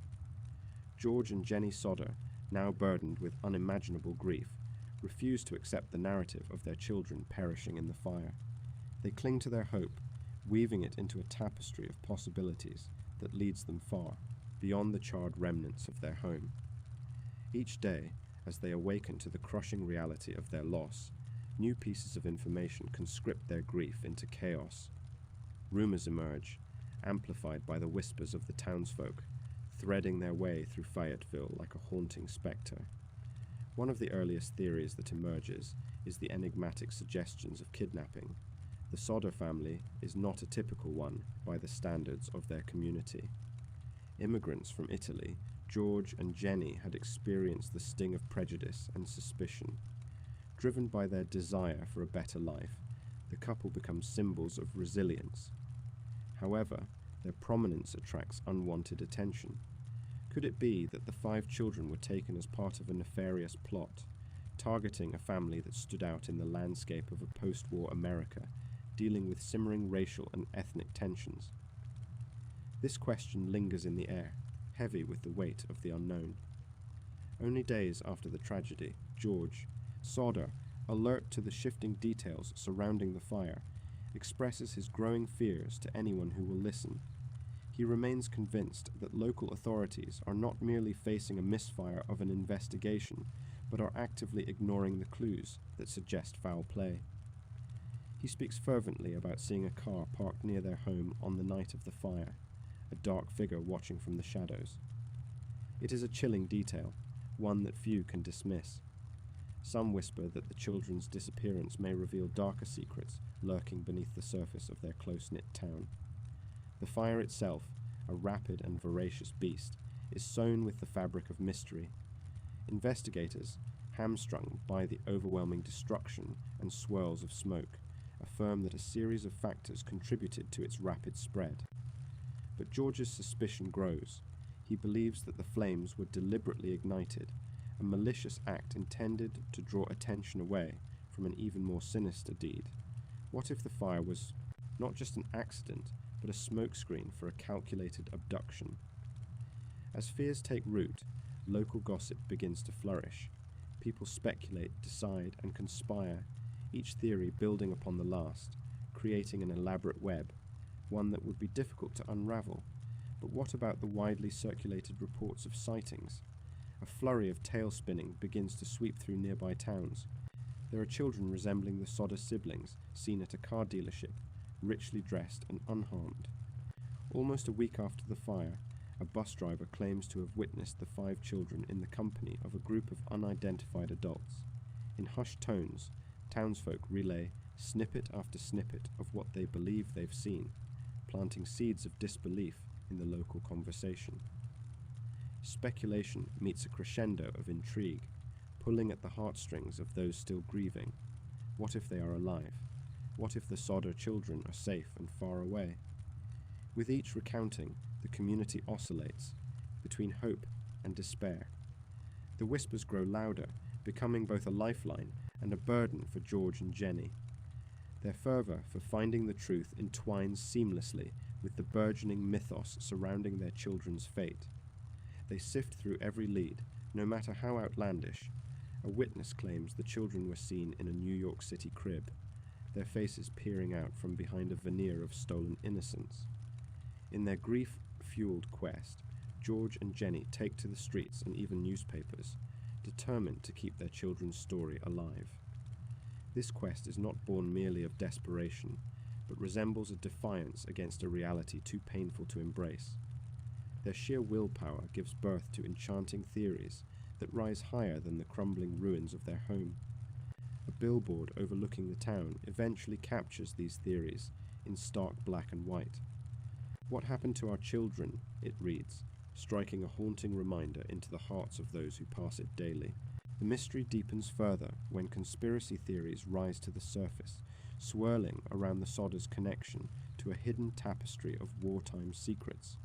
George and Jenny Sodder, now burdened with unimaginable grief, refuse to accept the narrative of their children perishing in the fire. They cling to their hope, weaving it into a tapestry of possibilities that leads them far, beyond the charred remnants of their home. Each day, as they awaken to the crushing reality of their loss, new pieces of information conscript their grief into chaos. Rumors emerge, amplified by the whispers of the townsfolk, threading their way through Fayetteville like a haunting spectre. One of the earliest theories that emerges is the enigmatic suggestions of kidnapping. The Sodder family is not a typical one by the standards of their community. Immigrants from Italy, George and Jenny had experienced the sting of prejudice and suspicion. Driven by their desire for a better life, the couple become symbols of resilience. However, their prominence attracts unwanted attention. Could it be that the 5 children were taken as part of a nefarious plot, targeting a family that stood out in the landscape of a post-war America, dealing with simmering racial and ethnic tensions? This question lingers in the air, heavy with the weight of the unknown. Only days after the tragedy, George, Sodder, alert to the shifting details surrounding the fire, expresses his growing fears to anyone who will listen. He remains convinced that local authorities are not merely facing a misfire of an investigation, but are actively ignoring the clues that suggest foul play. He speaks fervently about seeing a car parked near their home on the night of the fire, a dark figure watching from the shadows. It is a chilling detail, one that few can dismiss. Some whisper that the children's disappearance may reveal darker secrets lurking beneath the surface of their close-knit town. The fire itself, a rapid and voracious beast, is sewn with the fabric of mystery. Investigators, hamstrung by the overwhelming destruction and swirls of smoke, affirm that a series of factors contributed to its rapid spread. But George's suspicion grows. He believes that the flames were deliberately ignited, a malicious act intended to draw attention away from an even more sinister deed. What if the fire was not just an accident, but a smokescreen for a calculated abduction? As fears take root, local gossip begins to flourish. People speculate, decide, and conspire, each theory building upon the last, creating an elaborate web, one that would be difficult to unravel. But what about the widely circulated reports of sightings? A flurry of tail-spinning begins to sweep through nearby towns. There are children resembling the Sodder siblings seen at a car dealership, richly dressed and unharmed. Almost a week after the fire, a bus driver claims to have witnessed the 5 children in the company of a group of unidentified adults. In hushed tones, townsfolk relay snippet after snippet of what they believe they've seen, planting seeds of disbelief in the local conversation. Speculation meets a crescendo of intrigue, pulling at the heartstrings of those still grieving. What if they are alive? What if the Sodder children are safe and far away? With each recounting, the community oscillates between hope and despair. The whispers grow louder, becoming both a lifeline and a burden for George and Jenny. Their fervour for finding the truth entwines seamlessly with the burgeoning mythos surrounding their children's fate. They sift through every lead, no matter how outlandish. A witness claims the children were seen in a New York City crib, their faces peering out from behind a veneer of stolen innocence. In their grief-fueled quest, George and Jenny take to the streets and even newspapers, determined to keep their children's story alive. This quest is not born merely of desperation, but resembles a defiance against a reality too painful to embrace. Their sheer willpower gives birth to enchanting theories that rise higher than the crumbling ruins of their home. A billboard overlooking the town eventually captures these theories in stark black and white. "What happened to our children?" it reads, striking a haunting reminder into the hearts of those who pass it daily. The mystery deepens further when conspiracy theories rise to the surface, swirling around the Sodders' connection to a hidden tapestry of wartime secrets.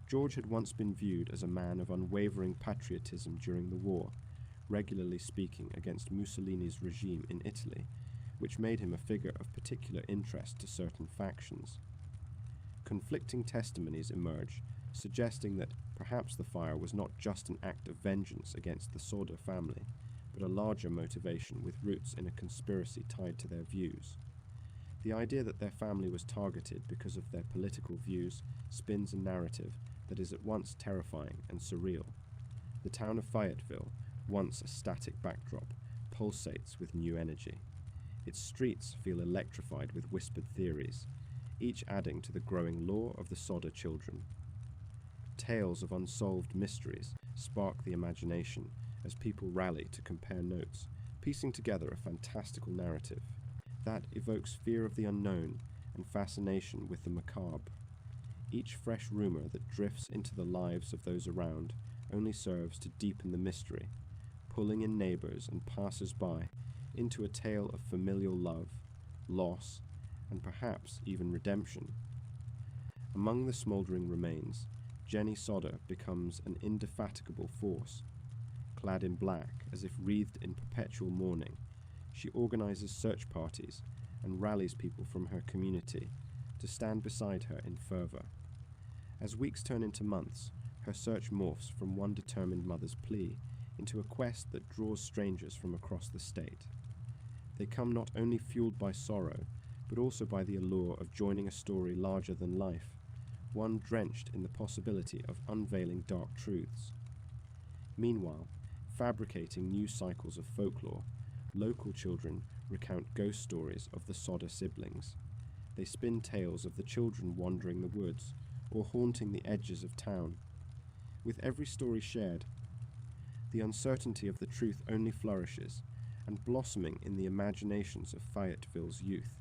George had once been viewed as a man of unwavering patriotism during the war, regularly speaking against Mussolini's regime in Italy, which made him a figure of particular interest to certain factions. Conflicting testimonies emerge, suggesting that perhaps the fire was not just an act of vengeance against the Sodder family, but a larger motivation with roots in a conspiracy tied to their views. The idea that their family was targeted because of their political views spins a narrative that is at once terrifying and surreal. The town of Fayetteville, once a static backdrop, pulsates with new energy. Its streets feel electrified with whispered theories, each adding to the growing lore of the Sodder children. Tales of unsolved mysteries spark the imagination as people rally to compare notes, piecing together a fantastical narrative that evokes fear of the unknown and fascination with the macabre. Each fresh rumor that drifts into the lives of those around only serves to deepen the mystery, pulling in neighbors and passers-by into a tale of familial love, loss, and perhaps even redemption. Among the smoldering remains, Jenny Sodder becomes an indefatigable force. Clad in black, as if wreathed in perpetual mourning, she organizes search parties and rallies people from her community to stand beside her in fervor. As weeks turn into months, her search morphs from one determined mother's plea into a quest that draws strangers from across the state. They come not only fueled by sorrow, but also by the allure of joining a story larger than life, one drenched in the possibility of unveiling dark truths. Meanwhile, fabricating new cycles of folklore, local children recount ghost stories of the Sodder siblings. They spin tales of the children wandering the woods or haunting the edges of town. With every story shared, the uncertainty of the truth only flourishes, and blossoming in the imaginations of Fayetteville's youth.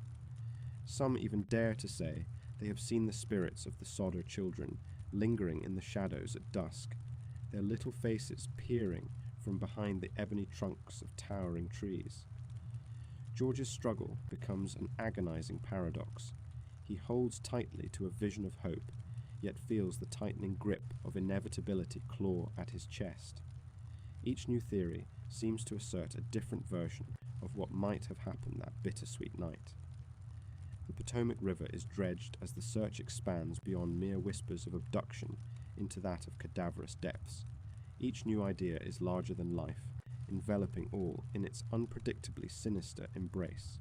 Some even dare to say they have seen the spirits of the Sodder children lingering in the shadows at dusk, their little faces peering from behind the ebony trunks of towering trees. George's struggle becomes an agonizing paradox. He holds tightly to a vision of hope, yet feels the tightening grip of inevitability claw at his chest. Each new theory seems to assert a different version of what might have happened that bittersweet night. The Potomac River is dredged as the search expands beyond mere whispers of abduction into that of cadaverous depths. Each new idea is larger than life, enveloping all in its unpredictably sinister embrace.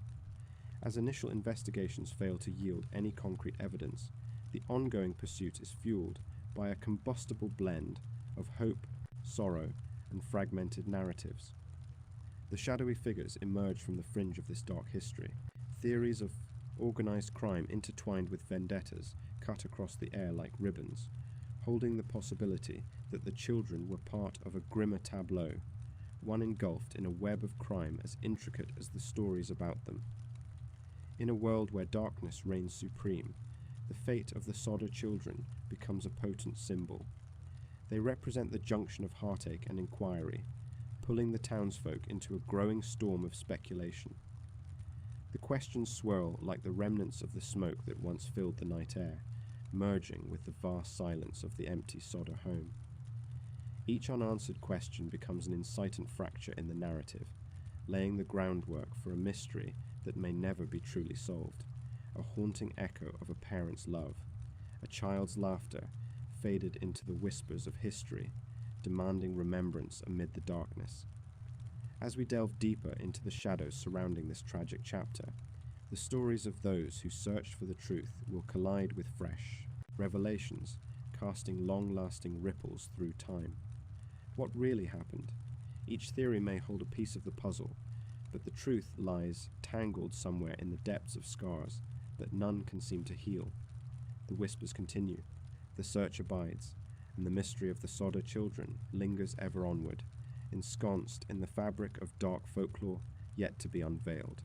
As initial investigations fail to yield any concrete evidence, the ongoing pursuit is fueled by a combustible blend of hope, sorrow, and fragmented narratives. The shadowy figures emerge from the fringe of this dark history, theories of organized crime intertwined with vendettas cut across the air like ribbons, holding the possibility that the children were part of a grimmer tableau, one engulfed in a web of crime as intricate as the stories about them. In a world where darkness reigns supreme, the fate of the Sodder children becomes a potent symbol. They represent the junction of heartache and inquiry, pulling the townsfolk into a growing storm of speculation. The questions swirl like the remnants of the smoke that once filled the night air, merging with the vast silence of the empty Sodder home. Each unanswered question becomes an incitant fracture in the narrative, laying the groundwork for a mystery that may never be truly solved, a haunting echo of a parent's love, a child's laughter faded into the whispers of history, demanding remembrance amid the darkness. As we delve deeper into the shadows surrounding this tragic chapter, the stories of those who searched for the truth will collide with fresh revelations, casting long-lasting ripples through time. What really happened? Each theory may hold a piece of the puzzle, but the truth lies tangled somewhere in the depths of scars that none can seem to heal. The whispers continue, the search abides, and the mystery of the Sodder children lingers ever onward, ensconced in the fabric of dark folklore yet to be unveiled.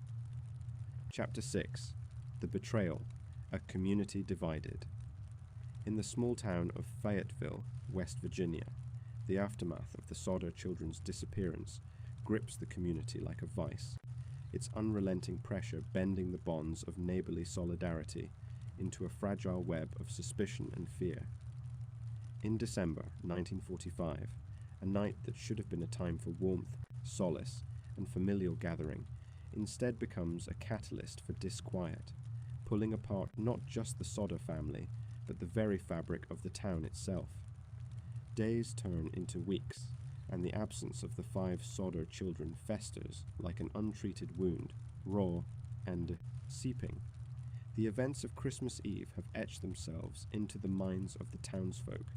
Chapter 6. The Betrayal, a Community Divided. In the small town of Fayetteville, West Virginia, The aftermath of the Sodder children's disappearance grips the community like a vice, its unrelenting pressure bending the bonds of neighborly solidarity into a fragile web of suspicion and fear. In December 1945, a night that should have been a time for warmth, solace, and familial gathering instead becomes a catalyst for disquiet, pulling apart not just the Sodder family, but the very fabric of the town itself. Days turn into weeks, and the absence of the 5 Sodder children festers like an untreated wound, raw and seeping. The events of Christmas Eve have etched themselves into the minds of the townsfolk,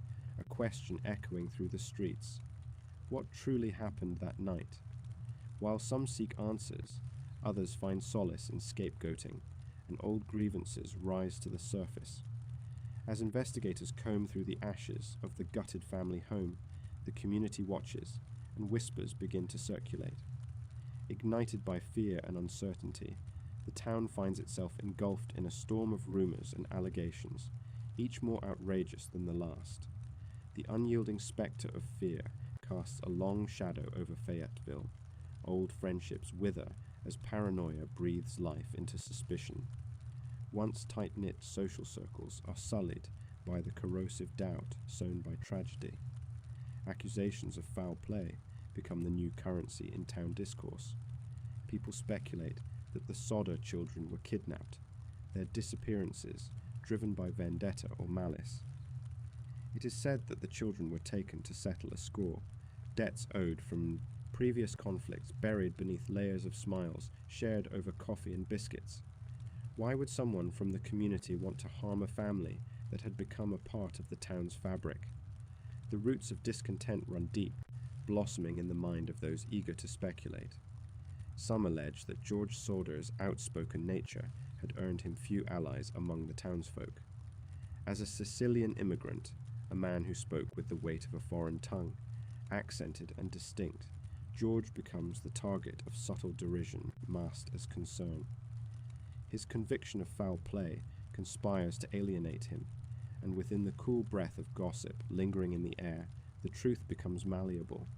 a question echoing through the streets. What truly happened that night? While some seek answers, others find solace in scapegoating, and old grievances rise to the surface. As investigators comb through the ashes of the gutted family home, the community watches, and whispers begin to circulate. Ignited by fear and uncertainty, the town finds itself engulfed in a storm of rumors and allegations, each more outrageous than the last. The unyielding spectre of fear casts a long shadow over Fayetteville. Old friendships wither as paranoia breathes life into suspicion. Once tight-knit social circles are sullied by the corrosive doubt sown by tragedy. Accusations of foul play become the new currency in town discourse. People speculate that the Sodder children were kidnapped, their disappearances driven by vendetta or malice. It is said that the children were taken to settle a score, debts owed from previous conflicts buried beneath layers of smiles shared over coffee and biscuits. Why would someone from the community want to harm a family that had become a part of the town's fabric? The roots of discontent run deep, blossoming in the mind of those eager to speculate. Some allege that George Sodder's outspoken nature had earned him few allies among the townsfolk. As a Sicilian immigrant, a man who spoke with the weight of a foreign tongue, accented and distinct, George becomes the target of subtle derision masked as concern. His conviction of foul play conspires to alienate him, and within the cool breath of gossip lingering in the air, the truth becomes malleable.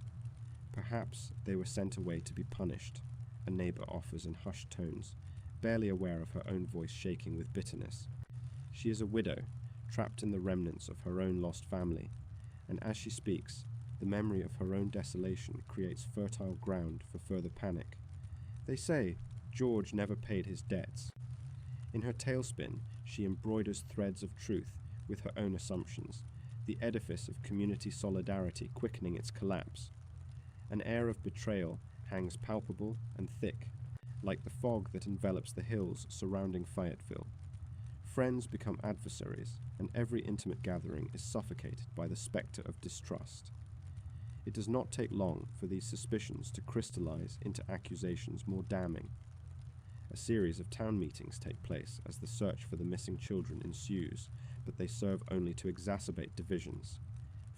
Perhaps they were sent away to be punished, a neighbor offers in hushed tones, barely aware of her own voice shaking with bitterness. She is a widow, trapped in the remnants of her own lost family, and as she speaks, the memory of her own desolation creates fertile ground for further panic. They say George never paid his debts. In her tailspin, she embroiders threads of truth with her own assumptions, the edifice of community solidarity quickening its collapse. An air of betrayal hangs palpable and thick, like the fog that envelops the hills surrounding Fayetteville. Friends become adversaries, and every intimate gathering is suffocated by the spectre of distrust. It does not take long for these suspicions to crystallize into accusations more damning. A series of town meetings take place as the search for the missing children ensues, but they serve only to exacerbate divisions.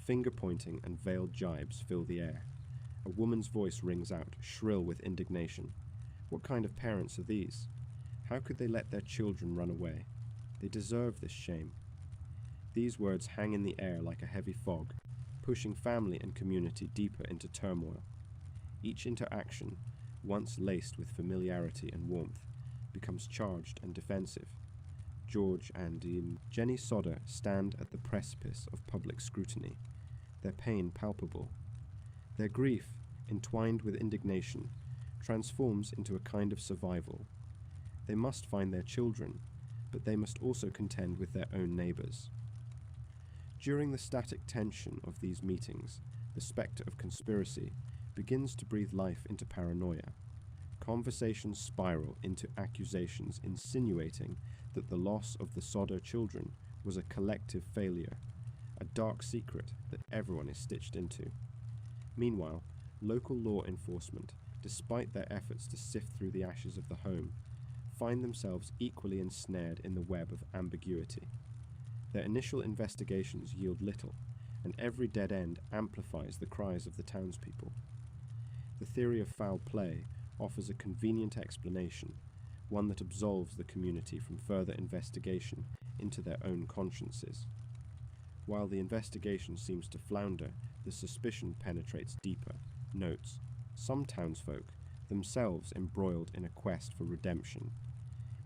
Finger-pointing and veiled jibes fill the air. A woman's voice rings out, shrill with indignation. What kind of parents are these? How could they let their children run away? They deserve this shame. These words hang in the air like a heavy fog, pushing family and community deeper into turmoil. Each interaction, once laced with familiarity and warmth, becomes charged and defensive. George and Jenny Sodder stand at the precipice of public scrutiny, their pain palpable. Their grief, entwined with indignation, transforms into a kind of survival. They must find their children, but they must also contend with their own neighbors. During the static tension of these meetings, the spectre of conspiracy begins to breathe life into paranoia. Conversations spiral into accusations insinuating that the loss of the Sodder children was a collective failure, a dark secret that everyone is stitched into. Meanwhile, local law enforcement, despite their efforts to sift through the ashes of the home, find themselves equally ensnared in the web of ambiguity. Their initial investigations yield little, and every dead end amplifies the cries of the townspeople. The theory of foul play offers a convenient explanation, one that absolves the community from further investigation into their own consciences. While the investigation seems to flounder, the suspicion penetrates deeper. Notes, some townsfolk, themselves embroiled in a quest for redemption.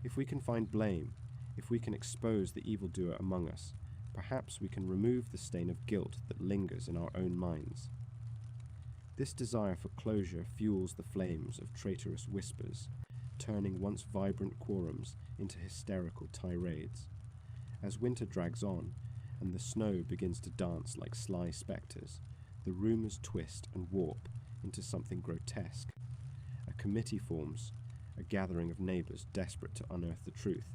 If we can find blame, if we can expose the evildoer among us, perhaps we can remove the stain of guilt that lingers in our own minds. This desire for closure fuels the flames of traitorous whispers, turning once vibrant quorums into hysterical tirades. As winter drags on, and the snow begins to dance like sly spectres, the rumours twist and warp into something grotesque. A committee forms, a gathering of neighbours desperate to unearth the truth.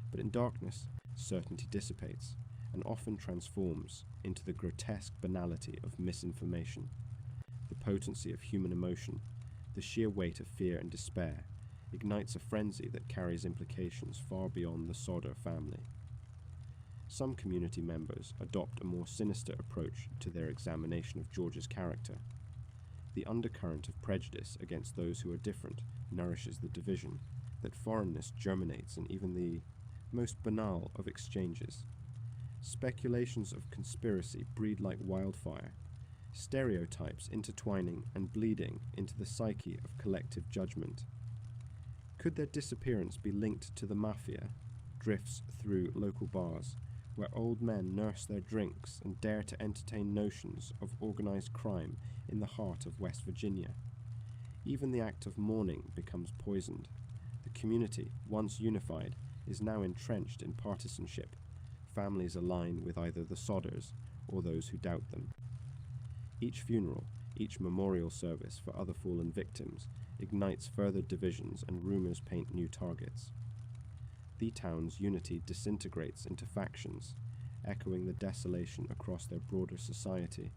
But in darkness, certainty dissipates, and often transforms into the grotesque banality of misinformation. The potency of human emotion, the sheer weight of fear and despair, ignites a frenzy that carries implications far beyond the Sodder family. Some community members adopt a more sinister approach to their examination of George's character. The undercurrent of prejudice against those who are different nourishes the division, that foreignness germinates in even the most banal of exchanges. Speculations of conspiracy breed like wildfire, stereotypes intertwining and bleeding into the psyche of collective judgment. Could their disappearance be linked to the mafia, drifts through local bars, where old men nurse their drinks and dare to entertain notions of organized crime in the heart of West Virginia? Even the act of mourning becomes poisoned. The community, once unified, is now entrenched in partisanship. Families align with either the Sodders or those who doubt them. Each funeral, each memorial service for other fallen victims ignites further divisions, and rumors paint new targets. The town's unity disintegrates into factions, echoing the desolation across their broader society,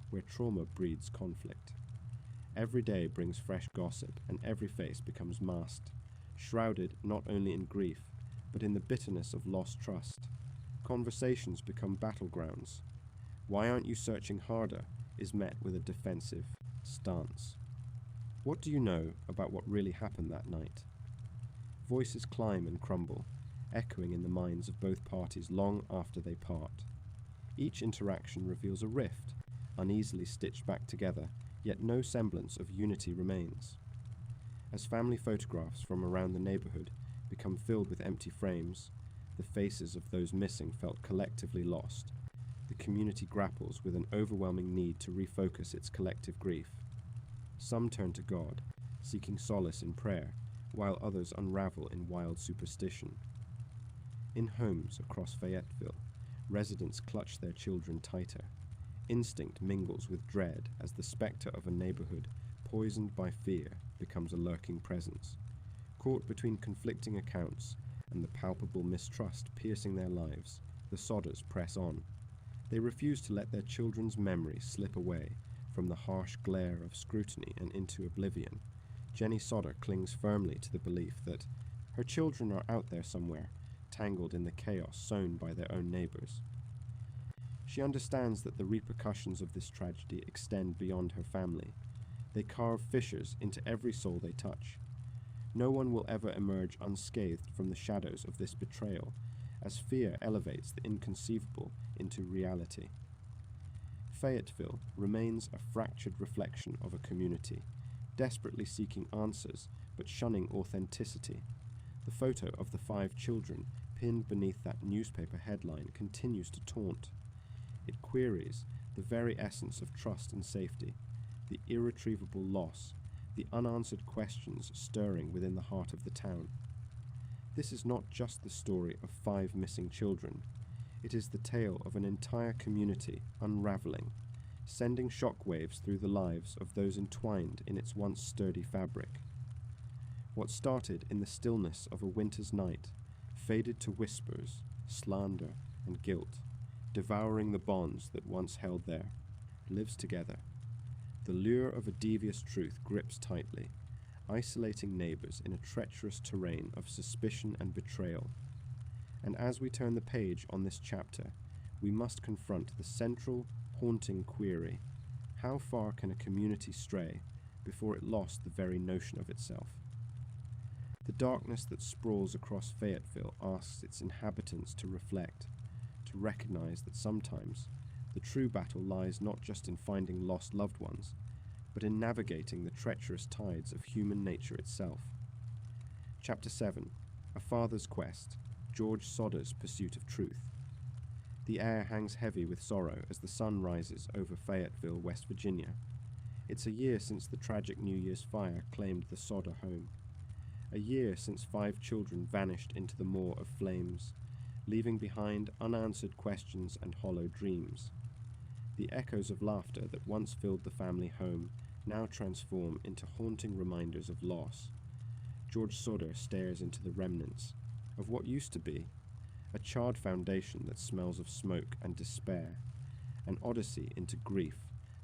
where trauma breeds conflict. Every day brings fresh gossip, and every face becomes masked, shrouded not only in grief, but in the bitterness of lost trust. Conversations become battlegrounds. "Why aren't you searching harder?" is met with a defensive stance. What do you know about what really happened that night? Voices climb and crumble, echoing in the minds of both parties long after they part. Each interaction reveals a rift, uneasily stitched back together, yet no semblance of unity remains. As family photographs from around the neighborhood become filled with empty frames, the faces of those missing felt collectively lost. The community grapples with an overwhelming need to refocus its collective grief. Some turn to God, seeking solace in prayer, while others unravel in wild superstition. In homes across Fayetteville, residents clutch their children tighter. Instinct mingles with dread as the specter of a neighborhood poisoned by fear becomes a lurking presence. Caught between conflicting accounts and the palpable mistrust piercing their lives, the Sodders press on. They refuse to let their children's memory slip away from the harsh glare of scrutiny and into oblivion. Jenny Sodder clings firmly to the belief that her children are out there somewhere, tangled in the chaos sown by their own neighbors. She understands that the repercussions of this tragedy extend beyond her family. They carve fissures into every soul they touch. No one will ever emerge unscathed from the shadows of this betrayal, as fear elevates the inconceivable into reality. Fayetteville remains a fractured reflection of a community, desperately seeking answers but shunning authenticity. The photo of the 5 children pinned beneath that newspaper headline continues to taunt. It queries the very essence of trust and safety, the irretrievable loss, the unanswered questions stirring within the heart of the town. This is not just the story of 5 missing children. It is the tale of an entire community unraveling, sending shockwaves through the lives of those entwined in its once sturdy fabric. What started in the stillness of a winter's night faded to whispers, slander, and guilt, devouring the bonds that once held there, lives together. The lure of a devious truth grips tightly, isolating neighbors in a treacherous terrain of suspicion and betrayal. And as we turn the page on this chapter, we must confront the central, haunting query: how far can a community stray before it lost the very notion of itself? The darkness that sprawls across Fayetteville asks its inhabitants to reflect to recognize that sometimes the true battle lies not just in finding lost loved ones, but in navigating the treacherous tides of human nature itself. Chapter 7. A Father's Quest, George Sodder's Pursuit of Truth. The air hangs heavy with sorrow as the sun rises over Fayetteville, West Virginia. It's a year since the tragic New Year's fire claimed the Sodder home. A year since 5 children vanished into the maw of flames, leaving behind unanswered questions and hollow dreams. The echoes of laughter that once filled the family home now transform into haunting reminders of loss. George Sodder stares into the remnants of what used to be a charred foundation that smells of smoke and despair, an odyssey into grief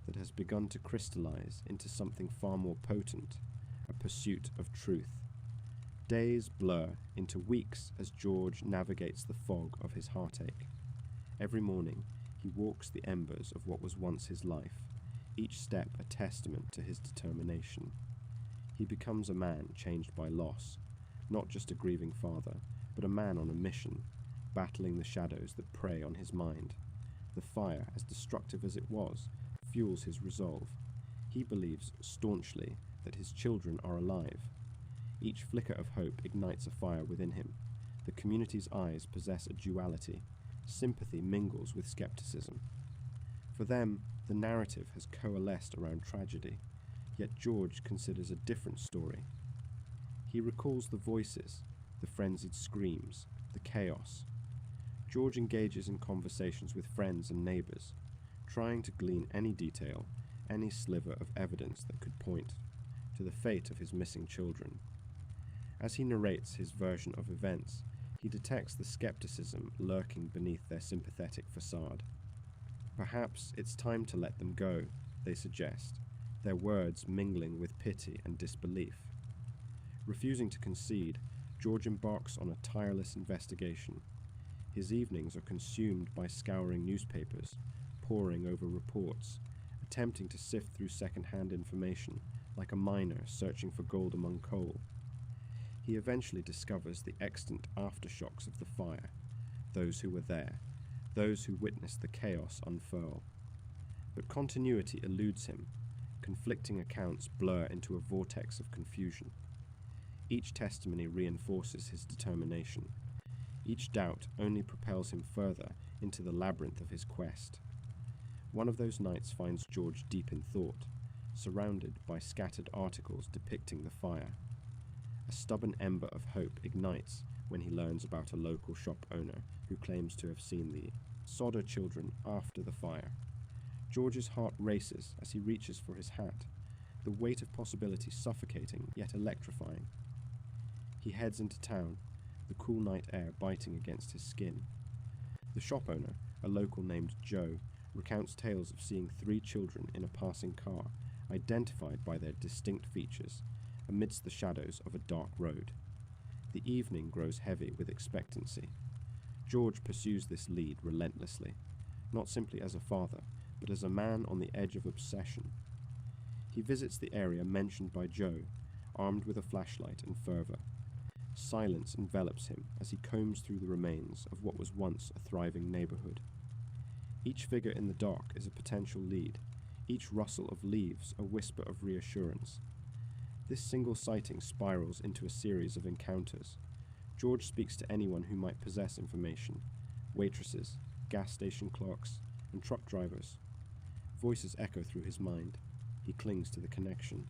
that has begun to crystallize into something far more potent, a pursuit of truth. Days blur into weeks as George navigates the fog of his heartache. Every morning, he walks the embers of what was once his life, each step a testament to his determination. He becomes a man changed by loss, not just a grieving father, but a man on a mission, battling the shadows that prey on his mind. The fire, as destructive as it was, fuels his resolve. He believes staunchly that his children are alive. Each flicker of hope ignites a fire within him. The community's eyes possess a duality. Sympathy mingles with skepticism. For them, the narrative has coalesced around tragedy, yet George considers a different story. He recalls the voices, the frenzied screams, the chaos. George engages in conversations with friends and neighbors, trying to glean any detail, any sliver of evidence that could point to the fate of his missing children. As he narrates his version of events, he detects the skepticism lurking beneath their sympathetic facade. Perhaps it's time to let them go, they suggest, their words mingling with pity and disbelief. Refusing to concede, George embarks on a tireless investigation. His evenings are consumed by scouring newspapers, poring over reports, attempting to sift through second-hand information like a miner searching for gold among coal. He eventually discovers the extant aftershocks of the fire, those who were there, those who witnessed the chaos unfurl. But continuity eludes him. Conflicting accounts blur into a vortex of confusion. Each testimony reinforces his determination. Each doubt only propels him further into the labyrinth of his quest. One of those nights finds George deep in thought, surrounded by scattered articles depicting the fire. A stubborn ember of hope ignites when he learns about a local shop owner who claims to have seen the Sodder children after the fire. George's heart races as he reaches for his hat, the weight of possibility suffocating yet electrifying. He heads into town, the cool night air biting against his skin. The shop owner, a local named Joe, recounts tales of seeing 3 children in a passing car, identified by their distinct features, amidst the shadows of a dark road. The evening grows heavy with expectancy. George pursues this lead relentlessly, not simply as a father, but as a man on the edge of obsession. He visits the area mentioned by Joe, armed with a flashlight and fervor. Silence envelops him as he combs through the remains of what was once a thriving neighborhood. Each figure in the dark is a potential lead, each rustle of leaves a whisper of reassurance. This single sighting spirals into a series of encounters. George speaks to anyone who might possess information: waitresses, gas station clerks, and truck drivers. Voices echo through his mind. He clings to the connection.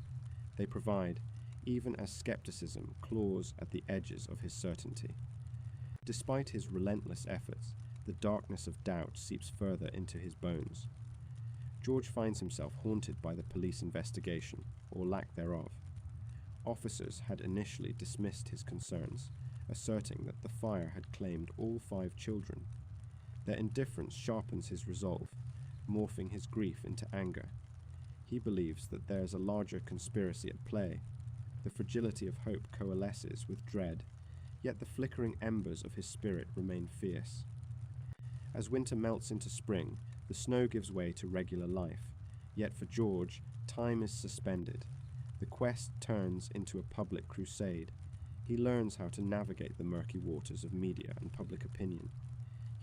They provide, even as skepticism claws at the edges of his certainty. Despite his relentless efforts, the darkness of doubt seeps further into his bones. George finds himself haunted by the police investigation, or lack thereof. Officers had initially dismissed his concerns, asserting that the fire had claimed all 5 children. Their indifference sharpens his resolve, morphing his grief into anger. He believes that there is a larger conspiracy at play. The fragility of hope coalesces with dread, yet the flickering embers of his spirit remain fierce. As winter melts into spring, the snow gives way to regular life, yet for George, time is suspended. The quest turns into a public crusade. He learns how to navigate the murky waters of media and public opinion.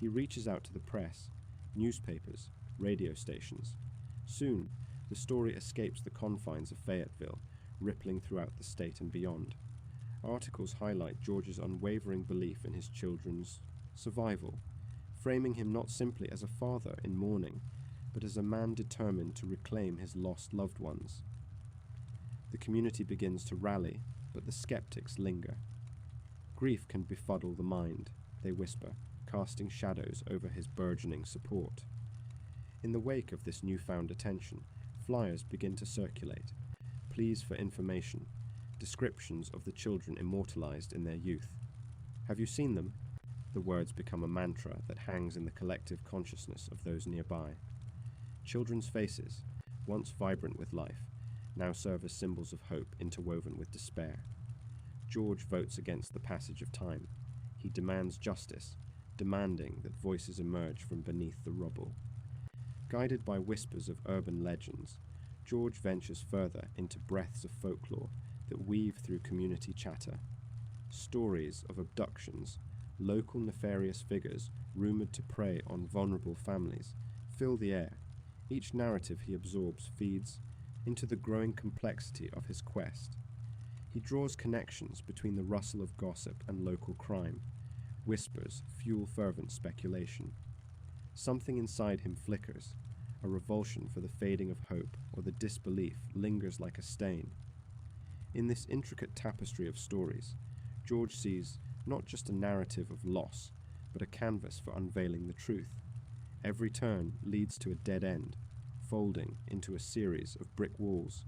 He reaches out to the press, newspapers, radio stations. Soon, the story escapes the confines of Fayetteville, rippling throughout the state and beyond. Articles highlight George's unwavering belief in his children's survival, framing him not simply as a father in mourning, but as a man determined to reclaim his lost loved ones. The community begins to rally, but the skeptics linger. Grief can befuddle the mind, they whisper, casting shadows over his burgeoning support. In the wake of this newfound attention, flyers begin to circulate, pleas for information, descriptions of the children immortalized in their youth. Have you seen them? The words become a mantra that hangs in the collective consciousness of those nearby. Children's faces, once vibrant with life, now serve as symbols of hope interwoven with despair. George votes against the passage of time. He demands justice, demanding that voices emerge from beneath the rubble. Guided by whispers of urban legends, George ventures further into breaths of folklore that weave through community chatter. Stories of abductions, local nefarious figures rumored to prey on vulnerable families, fill the air. Each narrative he absorbs feeds into the growing complexity of his quest. He draws connections between the rustle of gossip and local crime. Whispers fuel fervent speculation. Something inside him flickers. A revulsion for the fading of hope or the disbelief lingers like a stain. In this intricate tapestry of stories, George sees not just a narrative of loss, but a canvas for unveiling the truth. Every turn leads to a dead end, folding into a series of brick walls.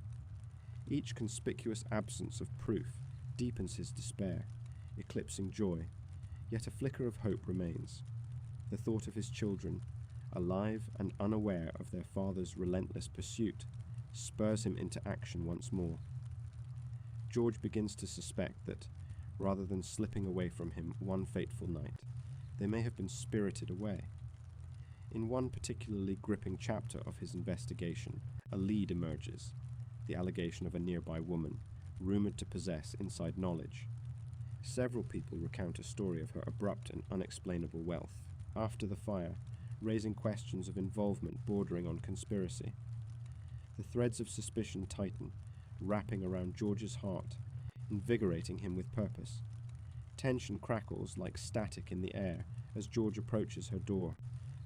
Each conspicuous absence of proof deepens his despair, eclipsing joy, yet a flicker of hope remains. The thought of his children, alive and unaware of their father's relentless pursuit, spurs him into action once more. George begins to suspect that, rather than slipping away from him one fateful night, they may have been spirited away. In one particularly gripping chapter of his investigation, a lead emerges, the allegation of a nearby woman, rumored to possess inside knowledge. Several people recount a story of her abrupt and unexplainable wealth, after the fire, raising questions of involvement bordering on conspiracy. The threads of suspicion tighten, wrapping around George's heart, invigorating him with purpose. Tension crackles like static in the air as George approaches her door,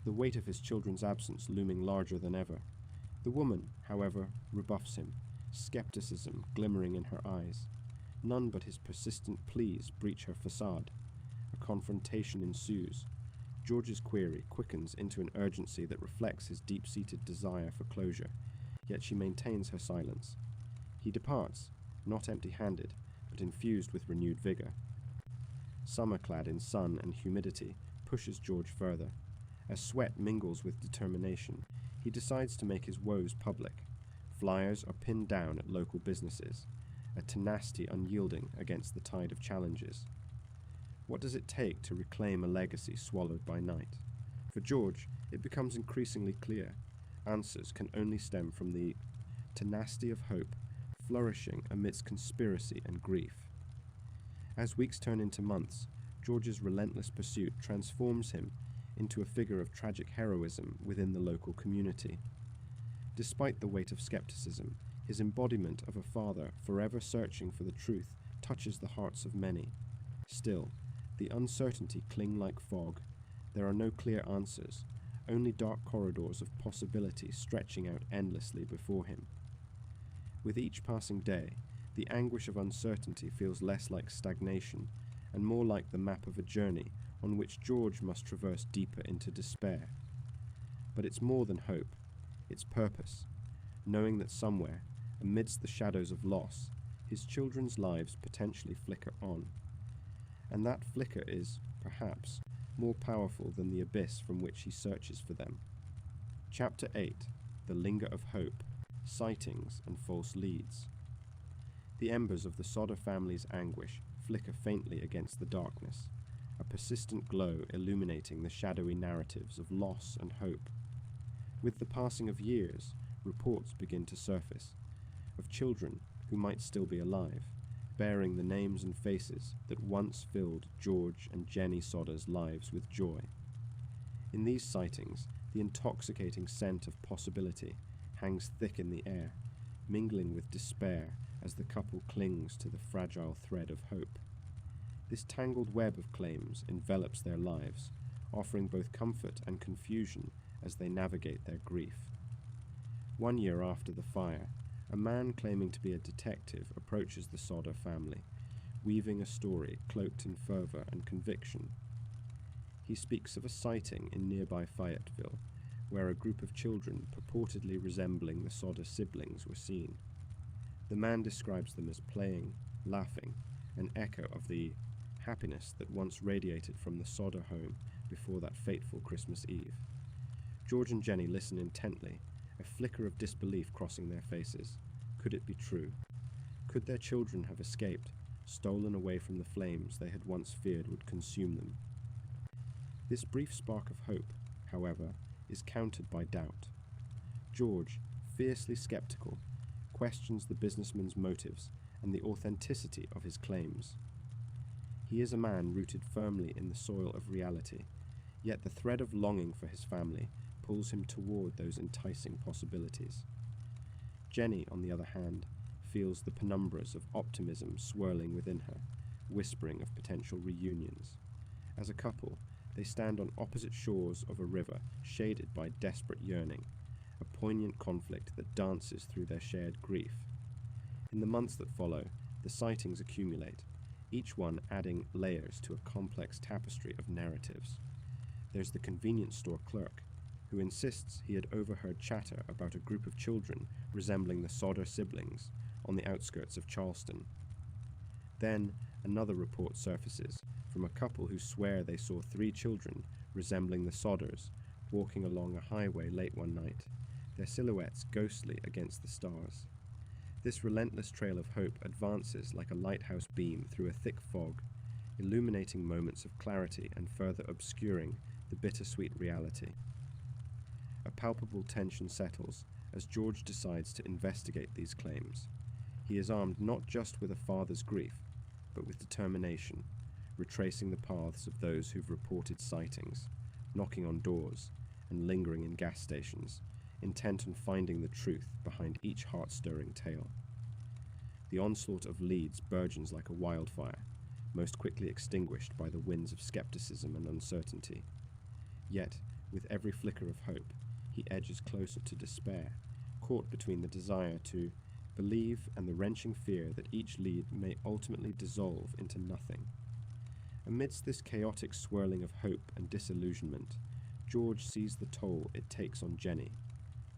the weight of his children's absence looming larger than ever. The woman, however, rebuffs him, skepticism glimmering in her eyes. None but his persistent pleas breach her facade. A confrontation ensues. George's query quickens into an urgency that reflects his deep-seated desire for closure, yet she maintains her silence. He departs, not empty-handed, but infused with renewed vigor. Summer-clad in sun and humidity pushes George further. As sweat mingles with determination, he decides to make his woes public. Flyers are pinned down at local businesses, a tenacity unyielding against the tide of challenges. What does it take to reclaim a legacy swallowed by night? For George, it becomes increasingly clear. Answers can only stem from the tenacity of hope, flourishing amidst conspiracy and grief. As weeks turn into months, George's relentless pursuit transforms him into a figure of tragic heroism within the local community. Despite the weight of skepticism, his embodiment of a father forever searching for the truth touches the hearts of many. Still, the uncertainty cling like fog. There are no clear answers, only dark corridors of possibility stretching out endlessly before him. With each passing day, the anguish of uncertainty feels less like stagnation and more like the map of a journey on which George must traverse deeper into despair. But it's more than hope, it's purpose, knowing that somewhere, amidst the shadows of loss, his children's lives potentially flicker on. And that flicker is, perhaps, more powerful than the abyss from which he searches for them. Chapter 8, The Linger of Hope, Sightings and False Leads. The embers of the Sodder family's anguish flicker faintly against the darkness, a persistent glow illuminating the shadowy narratives of loss and hope. With the passing of years, reports begin to surface, of children who might still be alive, bearing the names and faces that once filled George and Jenny Sodder's lives with joy. In these sightings, the intoxicating scent of possibility hangs thick in the air, mingling with despair as the couple clings to the fragile thread of hope. This tangled web of claims envelops their lives, offering both comfort and confusion as they navigate their grief. 1 year after the fire, a man claiming to be a detective approaches the Sodder family, weaving a story cloaked in fervor and conviction. He speaks of a sighting in nearby Fayetteville, where a group of children purportedly resembling the Sodder siblings were seen. The man describes them as playing, laughing, an echo of the happiness that once radiated from the Sodder home before that fateful Christmas Eve. George and Jenny listen intently, a flicker of disbelief crossing their faces. Could it be true? Could their children have escaped, stolen away from the flames they had once feared would consume them? This brief spark of hope, however, is countered by doubt. George, fiercely skeptical, questions the businessman's motives and the authenticity of his claims. He is a man rooted firmly in the soil of reality, yet the thread of longing for his family pulls him toward those enticing possibilities. Jenny, on the other hand, feels the penumbras of optimism swirling within her, whispering of potential reunions. As a couple, they stand on opposite shores of a river shaded by desperate yearning, a poignant conflict that dances through their shared grief. In the months that follow, the sightings accumulate, each one adding layers to a complex tapestry of narratives. There's the convenience store clerk, who insists he had overheard chatter about a group of children resembling the Sodder siblings on the outskirts of Charleston. Then another report surfaces from a couple who swear they saw 3 children resembling the Sodders walking along a highway late one night, their silhouettes ghostly against the stars. This relentless trail of hope advances like a lighthouse beam through a thick fog, illuminating moments of clarity and further obscuring the bittersweet reality. A palpable tension settles as George decides to investigate these claims. He is armed not just with a father's grief, but with determination, retracing the paths of those who've reported sightings, knocking on doors, and lingering in gas stations, intent on finding the truth behind each heart-stirring tale. The onslaught of leads burgeons like a wildfire, most quickly extinguished by the winds of skepticism and uncertainty. Yet, with every flicker of hope, he edges closer to despair, caught between the desire to believe and the wrenching fear that each lead may ultimately dissolve into nothing. Amidst this chaotic swirling of hope and disillusionment, George sees the toll it takes on Jenny.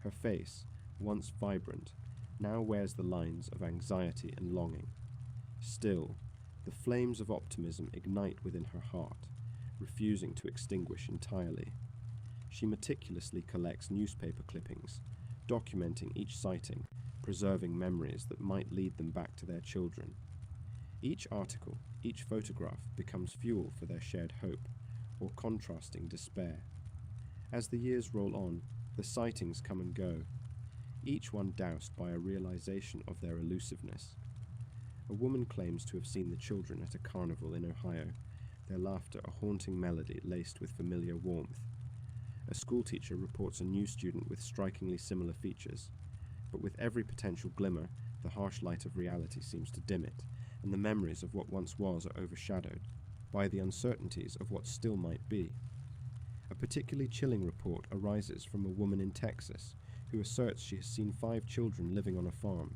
Her face, once vibrant, now wears the lines of anxiety and longing. Still, the flames of optimism ignite within her heart, refusing to extinguish entirely. She meticulously collects newspaper clippings, documenting each sighting, preserving memories that might lead them back to their children. Each article, each photograph becomes fuel for their shared hope, or contrasting despair. As the years roll on, the sightings come and go, each one doused by a realization of their elusiveness. A woman claims to have seen the children at a carnival in Ohio, their laughter a haunting melody laced with familiar warmth. A schoolteacher reports a new student with strikingly similar features, but with every potential glimmer, the harsh light of reality seems to dim it, and the memories of what once was are overshadowed by the uncertainties of what still might be. A particularly chilling report arises from a woman in Texas who asserts she has seen 5 children living on a farm,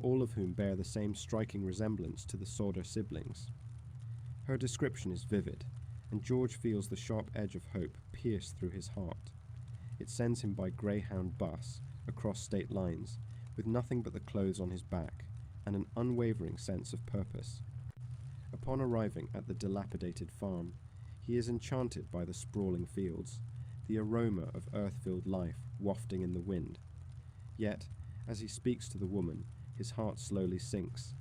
all of whom bear the same striking resemblance to the Sodder siblings. Her description is vivid, and George feels the sharp edge of hope pierce through his heart. It sends him by greyhound bus across state lines, with nothing but the clothes on his back, and an unwavering sense of purpose. Upon arriving at the dilapidated farm, he is enchanted by the sprawling fields, the aroma of earth-filled life wafting in the wind. Yet, as he speaks to the woman, his heart slowly sinks.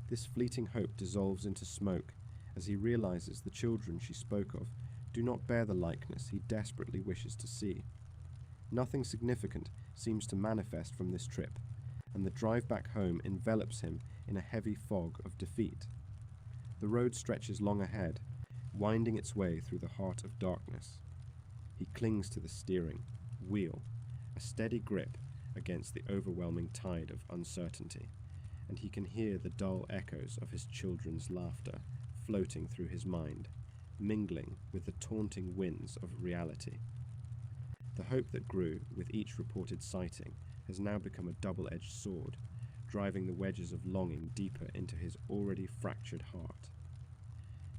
This fleeting hope dissolves into smoke as he realizes the children she spoke of do not bear the likeness he desperately wishes to see. Nothing significant seems to manifest from this trip, and the drive back home envelops him in a heavy fog of defeat. The road stretches long ahead, winding its way through the heart of darkness. He clings to the steering wheel, a steady grip against the overwhelming tide of uncertainty, and he can hear the dull echoes of his children's laughter floating through his mind, mingling with the taunting winds of reality. The hope that grew with each reported sighting has now become a double-edged sword, driving the wedges of longing deeper into his already fractured heart.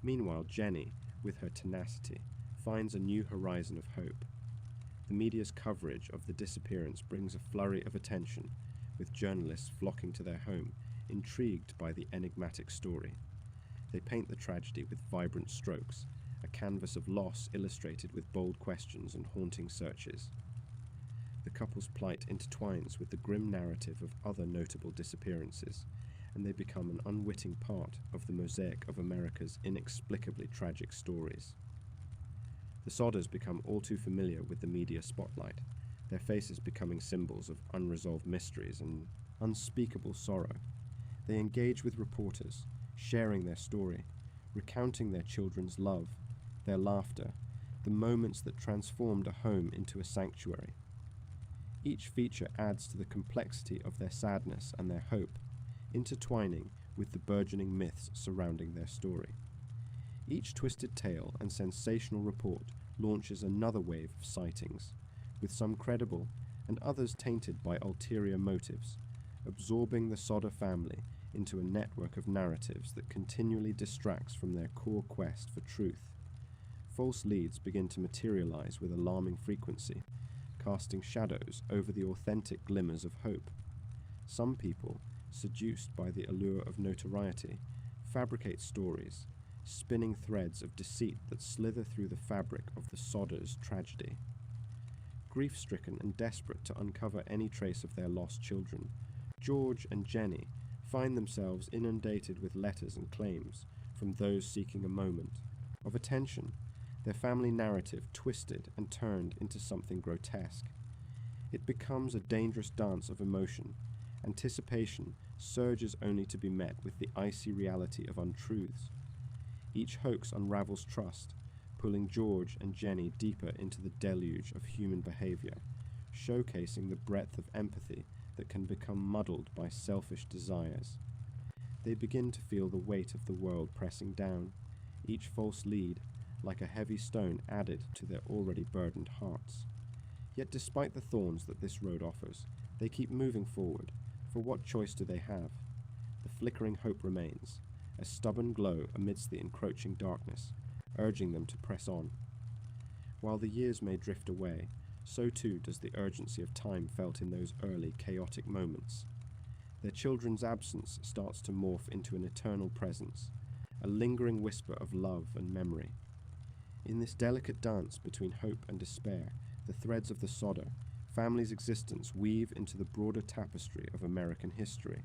Meanwhile, Jenny, with her tenacity, finds a new horizon of hope. The media's coverage of the disappearance brings a flurry of attention, with journalists flocking to their home, intrigued by the enigmatic story. They paint the tragedy with vibrant strokes, a canvas of loss illustrated with bold questions and haunting searches. The couple's plight intertwines with the grim narrative of other notable disappearances, and they become an unwitting part of the mosaic of America's inexplicably tragic stories. The Sodders become all too familiar with the media spotlight, their faces becoming symbols of unresolved mysteries and unspeakable sorrow. They engage with reporters, sharing their story, recounting their children's love, their laughter, the moments that transformed a home into a sanctuary. Each feature adds to the complexity of their sadness and their hope, intertwining with the burgeoning myths surrounding their story. Each twisted tale and sensational report launches another wave of sightings, with some credible and others tainted by ulterior motives, absorbing the Sodder family into a network of narratives that continually distracts from their core quest for truth. False leads begin to materialize with alarming frequency, casting shadows over the authentic glimmers of hope. Some people, seduced by the allure of notoriety, fabricate stories, spinning threads of deceit that slither through the fabric of the Sodders' tragedy. Grief-stricken and desperate to uncover any trace of their lost children, George and Jenny find themselves inundated with letters and claims from those seeking a moment of attention, their family narrative twisted and turned into something grotesque. It becomes a dangerous dance of emotion. Anticipation surges only to be met with the icy reality of untruths. Each hoax unravels trust, pulling George and Jenny deeper into the deluge of human behavior, showcasing the breadth of empathy that can become muddled by selfish desires. They begin to feel the weight of the world pressing down, each false lead like a heavy stone added to their already burdened hearts. Yet despite the thorns that this road offers, they keep moving forward, for what choice do they have? The flickering hope remains, a stubborn glow amidst the encroaching darkness, urging them to press on. While the years may drift away, so too does the urgency of time felt in those early, chaotic moments. Their children's absence starts to morph into an eternal presence, a lingering whisper of love and memory. In this delicate dance between hope and despair, the threads of the Sodder family's existence weave into the broader tapestry of American history,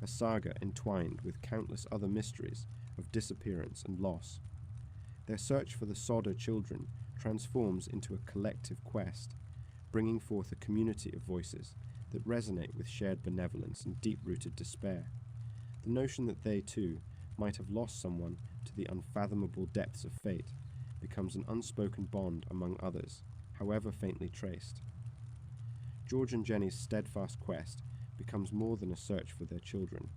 a saga entwined with countless other mysteries of disappearance and loss. Their search for the Sodder children transforms into a collective quest, bringing forth a community of voices that resonate with shared benevolence and deep-rooted despair. The notion that they, too, might have lost someone to the unfathomable depths of fate becomes an unspoken bond among others, however faintly traced. George and Jenny's steadfast quest becomes more than a search for their children.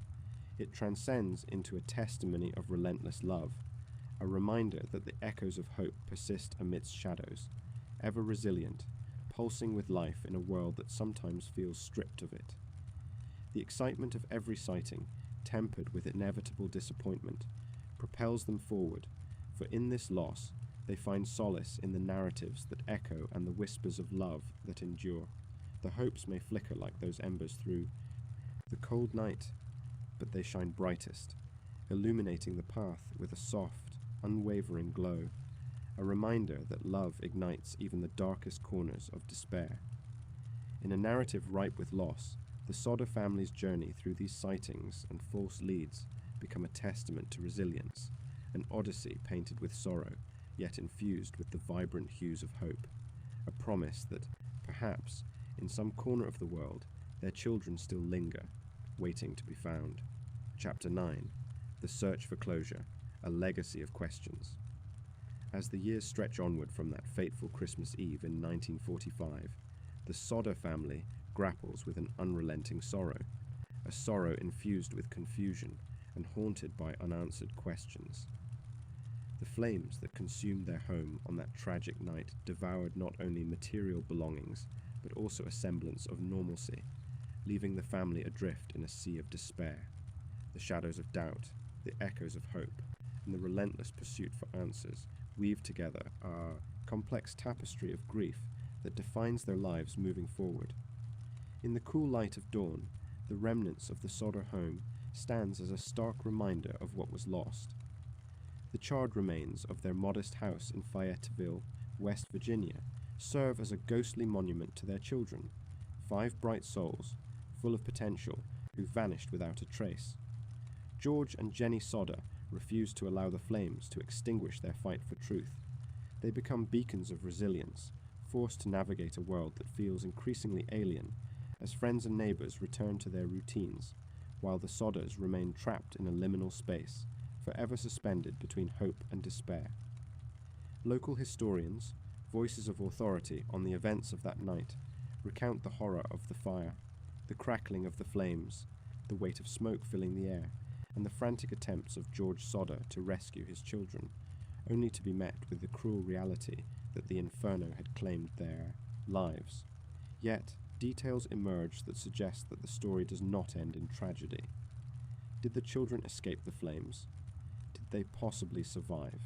It transcends into a testimony of relentless love, a reminder that the echoes of hope persist amidst shadows, ever resilient, pulsing with life in a world that sometimes feels stripped of it. The excitement of every sighting, tempered with inevitable disappointment, propels them forward, for in this loss they find solace in the narratives that echo and the whispers of love that endure. The hopes may flicker like those embers through the cold night, but they shine brightest, illuminating the path with a soft, unwavering glow, a reminder that love ignites even the darkest corners of despair. In a narrative ripe with loss, the Sodder family's journey through these sightings and false leads become a testament to resilience, an odyssey painted with sorrow, yet infused with the vibrant hues of hope, a promise that, perhaps, in some corner of the world, their children still linger, waiting to be found. Chapter 9. The Search for Closure, a Legacy of Questions. As the years stretch onward from that fateful Christmas Eve in 1945, the Sodder family grapples with an unrelenting sorrow, a sorrow infused with confusion and haunted by unanswered questions. The flames that consumed their home on that tragic night devoured not only material belongings, but also a semblance of normalcy, leaving the family adrift in a sea of despair. The shadows of doubt, the echoes of hope, and the relentless pursuit for answers weave together a complex tapestry of grief that defines their lives moving forward. In the cool light of dawn, the remnants of the Sodder home stands as a stark reminder of what was lost. The charred remains of their modest house in Fayetteville, West Virginia, serve as a ghostly monument to their children, 5 bright souls, full of potential, who vanished without a trace. George and Jenny Sodder refuse to allow the flames to extinguish their fight for truth. They become beacons of resilience, forced to navigate a world that feels increasingly alien, as friends and neighbors return to their routines, while the Sodders remain trapped in a liminal space, forever suspended between hope and despair. Local historians, voices of authority on the events of that night, recount the horror of the fire, the crackling of the flames, the weight of smoke filling the air, and the frantic attempts of George Sodder to rescue his children, only to be met with the cruel reality that the inferno had claimed their lives. Yet, details emerge that suggest that the story does not end in tragedy. Did the children escape the flames? Did they possibly survive?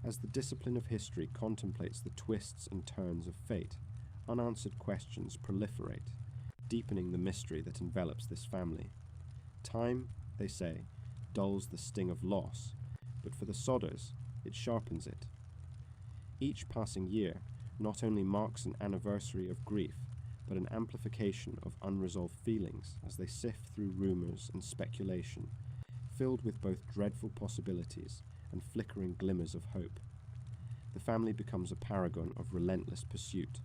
As the discipline of history contemplates the twists and turns of fate, unanswered questions proliferate, deepening the mystery that envelops this family. Time, they say, dulls the sting of loss, but for the Sodders, it sharpens it. Each passing year not only marks an anniversary of grief, but an amplification of unresolved feelings as they sift through rumors and speculation, filled with both dreadful possibilities and flickering glimmers of hope. The family becomes a paragon of relentless pursuit.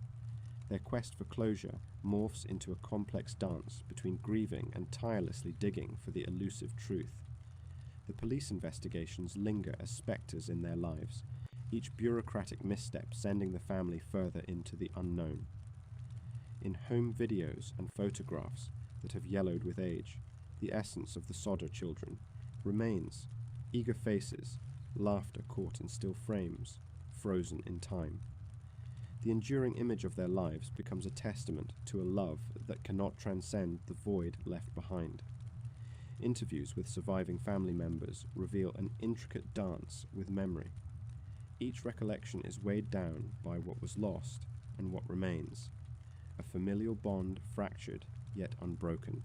Their quest for closure morphs into a complex dance between grieving and tirelessly digging for the elusive truth. The police investigations linger as spectres in their lives, each bureaucratic misstep sending the family further into the unknown. In home videos and photographs that have yellowed with age, the essence of the Sodder children remains: eager faces, laughter caught in still frames, frozen in time. The enduring image of their lives becomes a testament to a love that cannot transcend the void left behind. Interviews with surviving family members reveal an intricate dance with memory. Each recollection is weighed down by what was lost and what remains, a familial bond fractured yet unbroken.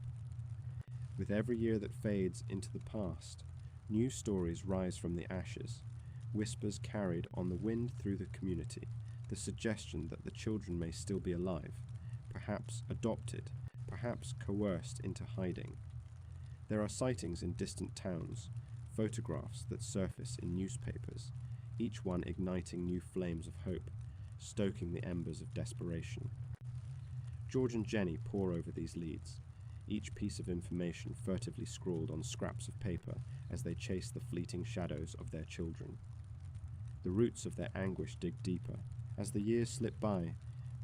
With every year that fades into the past, new stories rise from the ashes, whispers carried on the wind through the community, the suggestion that the children may still be alive, perhaps adopted, perhaps coerced into hiding. There are sightings in distant towns, photographs that surface in newspapers, each one igniting new flames of hope, stoking the embers of desperation. George and Jenny pore over these leads, each piece of information furtively scrawled on scraps of paper as they chase the fleeting shadows of their children. The roots of their anguish dig deeper. As the years slip by,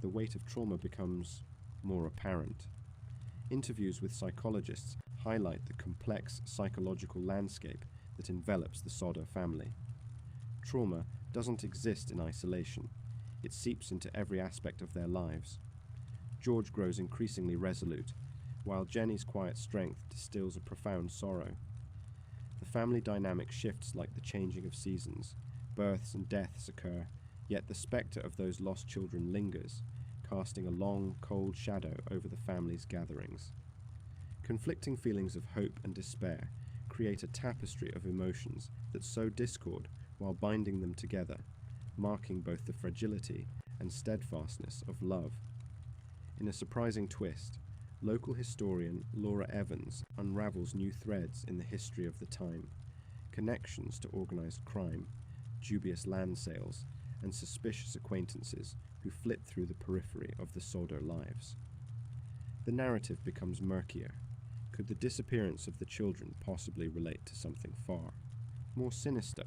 the weight of trauma becomes more apparent. Interviews with psychologists highlight the complex psychological landscape that envelops the Sodder family. Trauma doesn't exist in isolation. It seeps into every aspect of their lives. George grows increasingly resolute, while Jenny's quiet strength distills a profound sorrow. The family dynamic shifts like the changing of seasons. Births and deaths occur, yet the spectre of those lost children lingers, casting a long, cold shadow over the family's gatherings. Conflicting feelings of hope and despair create a tapestry of emotions that sow discord while binding them together, marking both the fragility and steadfastness of love. In a surprising twist, local historian Laura Evans unravels new threads in the history of the time, connections to organized crime, dubious land sales, and suspicious acquaintances who flit through the periphery of the Sodder lives. The narrative becomes murkier. Could the disappearance of the children possibly relate to something far more sinister?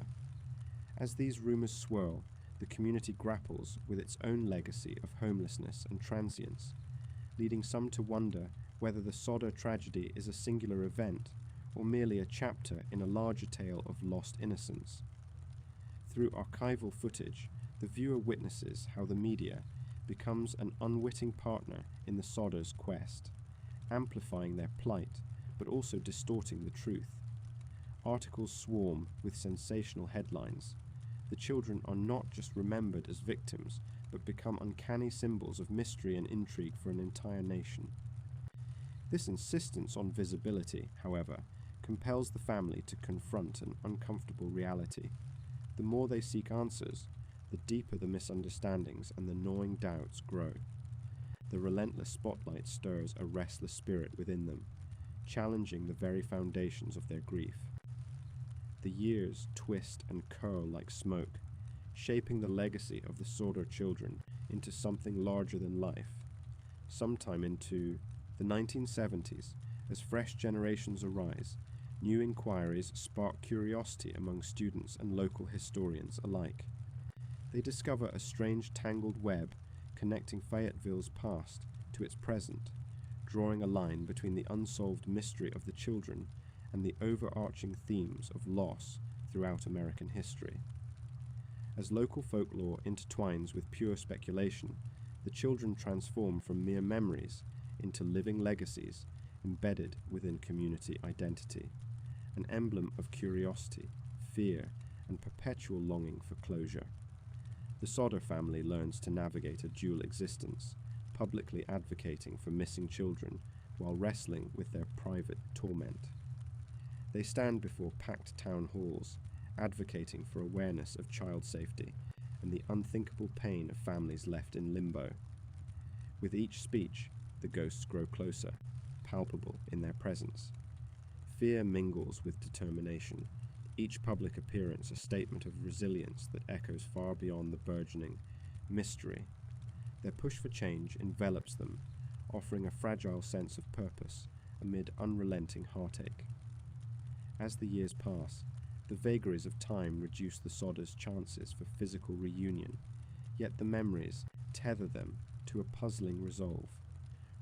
As these rumours swirl, the community grapples with its own legacy of homelessness and transience, leading some to wonder whether the Sodder tragedy is a singular event or merely a chapter in a larger tale of lost innocence. Through archival footage, the viewer witnesses how the media becomes an unwitting partner in the Sodders' quest, amplifying their plight but also distorting the truth. Articles swarm with sensational headlines. The children are not just remembered as victims, but become uncanny symbols of mystery and intrigue for an entire nation. This insistence on visibility, however, compels the family to confront an uncomfortable reality. The more they seek answers, the deeper the misunderstandings and the gnawing doubts grow. The relentless spotlight stirs a restless spirit within them, challenging the very foundations of their grief. The years twist and curl like smoke, shaping the legacy of the Sodder children into something larger than life. Sometime into the 1970s, as fresh generations arise, new inquiries spark curiosity among students and local historians alike. They discover a strange tangled web connecting Fayetteville's past to its present, drawing a line between the unsolved mystery of the children and the overarching themes of loss throughout American history. As local folklore intertwines with pure speculation, the children transform from mere memories into living legacies embedded within community identity, an emblem of curiosity, fear, and perpetual longing for closure. The Sodder family learns to navigate a dual existence, publicly advocating for missing children while wrestling with their private torment. They stand before packed town halls, advocating for awareness of child safety and the unthinkable pain of families left in limbo. With each speech, the ghosts grow closer, palpable in their presence. Fear mingles with determination, each public appearance a statement of resilience that echoes far beyond the burgeoning mystery. Their push for change envelops them, offering a fragile sense of purpose amid unrelenting heartache. As the years pass, the vagaries of time reduce the Sodders' chances for physical reunion, yet the memories tether them to a puzzling resolve.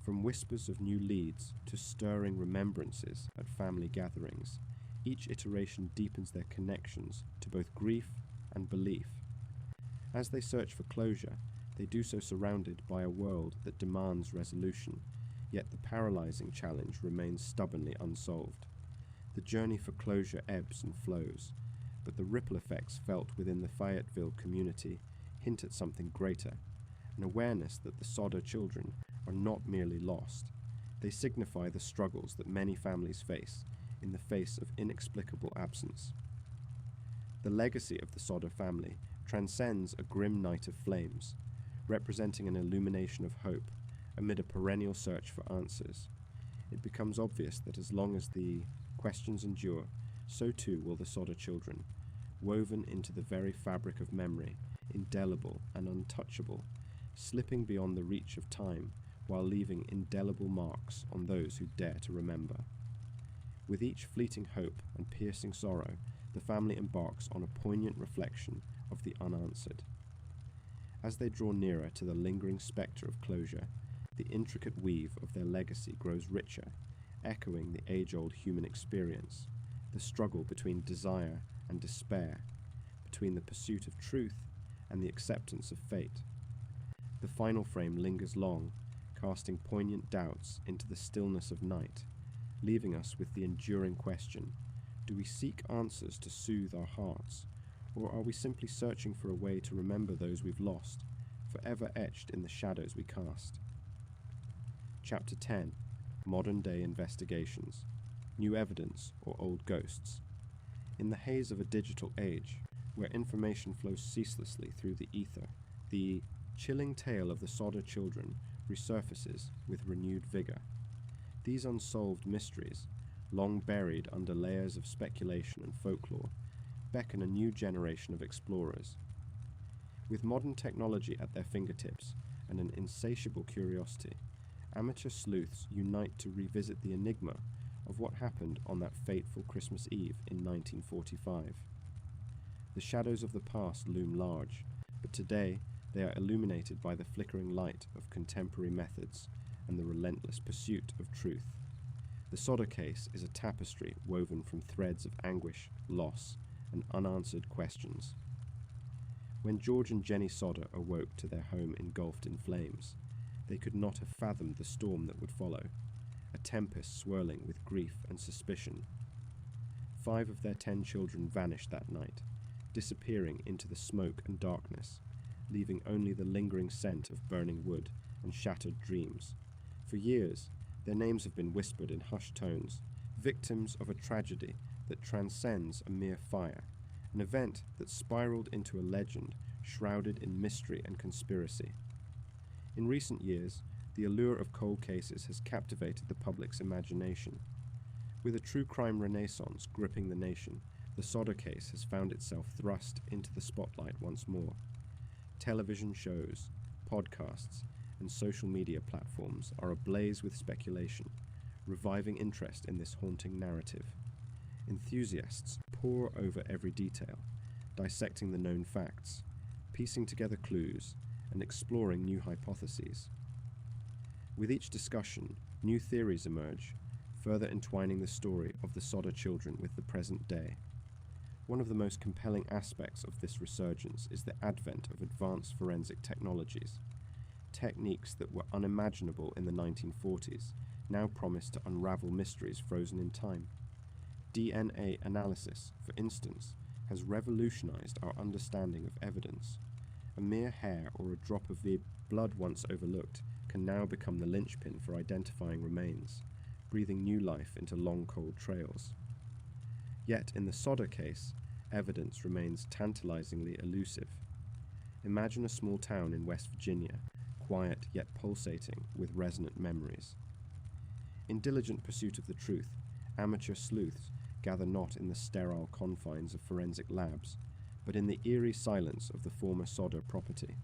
From whispers of new leads to stirring remembrances at family gatherings, each iteration deepens their connections to both grief and belief. As they search for closure, they do so surrounded by a world that demands resolution, yet the paralyzing challenge remains stubbornly unsolved. The journey for closure ebbs and flows, but the ripple effects felt within the Fayetteville community hint at something greater, an awareness that the Sodder children are not merely lost. They signify the struggles that many families face in the face of inexplicable absence. The legacy of the Sodder family transcends a grim night of flames, representing an illumination of hope amid a perennial search for answers. It becomes obvious that as long as the questions endure, so too will the Sodder children, woven into the very fabric of memory, indelible and untouchable, slipping beyond the reach of time while leaving indelible marks on those who dare to remember. With each fleeting hope and piercing sorrow, the family embarks on a poignant reflection of the unanswered. As they draw nearer to the lingering spectre of closure, the intricate weave of their legacy grows richer, echoing the age-old human experience, the struggle between desire and despair, between the pursuit of truth and the acceptance of fate. The final frame lingers long, casting poignant doubts into the stillness of night, leaving us with the enduring question: do we seek answers to soothe our hearts, or are we simply searching for a way to remember those we've lost, forever etched in the shadows we cast? Chapter 10. Modern-day investigations. New evidence or old ghosts. In the haze of a digital age, where information flows ceaselessly through the ether, the chilling tale of the Sodder children resurfaces with renewed vigor. These unsolved mysteries, long buried under layers of speculation and folklore, beckon a new generation of explorers. With modern technology at their fingertips and an insatiable curiosity, amateur sleuths unite to revisit the enigma of what happened on that fateful Christmas Eve in 1945. The shadows of the past loom large, but today they are illuminated by the flickering light of contemporary methods and the relentless pursuit of truth. The Sodder case is a tapestry woven from threads of anguish, loss, and unanswered questions. When George and Jenny Sodder awoke to their home engulfed in flames, they could not have fathomed the storm that would follow, a tempest swirling with grief and suspicion. 5 of their 10 children vanished that night, disappearing into the smoke and darkness, leaving only the lingering scent of burning wood and shattered dreams. For years, their names have been whispered in hushed tones, victims of a tragedy that transcends a mere fire, an event that spiraled into a legend shrouded in mystery and conspiracy. In recent years, the allure of cold cases has captivated the public's imagination. With a true crime renaissance gripping the nation, the Sodder case has found itself thrust into the spotlight once more. Television shows, podcasts, and social media platforms are ablaze with speculation, reviving interest in this haunting narrative. Enthusiasts pore over every detail, dissecting the known facts, piecing together clues, and exploring new hypotheses. With each discussion, new theories emerge, further entwining the story of the Sodder children with the present day. One of the most compelling aspects of this resurgence is the advent of advanced forensic technologies. Techniques that were unimaginable in the 1940s now promise to unravel mysteries frozen in time. DNA analysis, for instance, has revolutionized our understanding of evidence. A mere hair or a drop of blood once overlooked can now become the linchpin for identifying remains, breathing new life into long cold trails. Yet in the Sodder case, evidence remains tantalizingly elusive. Imagine a small town in West Virginia, quiet yet pulsating with resonant memories. In diligent pursuit of the truth, amateur sleuths gather not in the sterile confines of forensic labs, but in the eerie silence of the former Sodder property.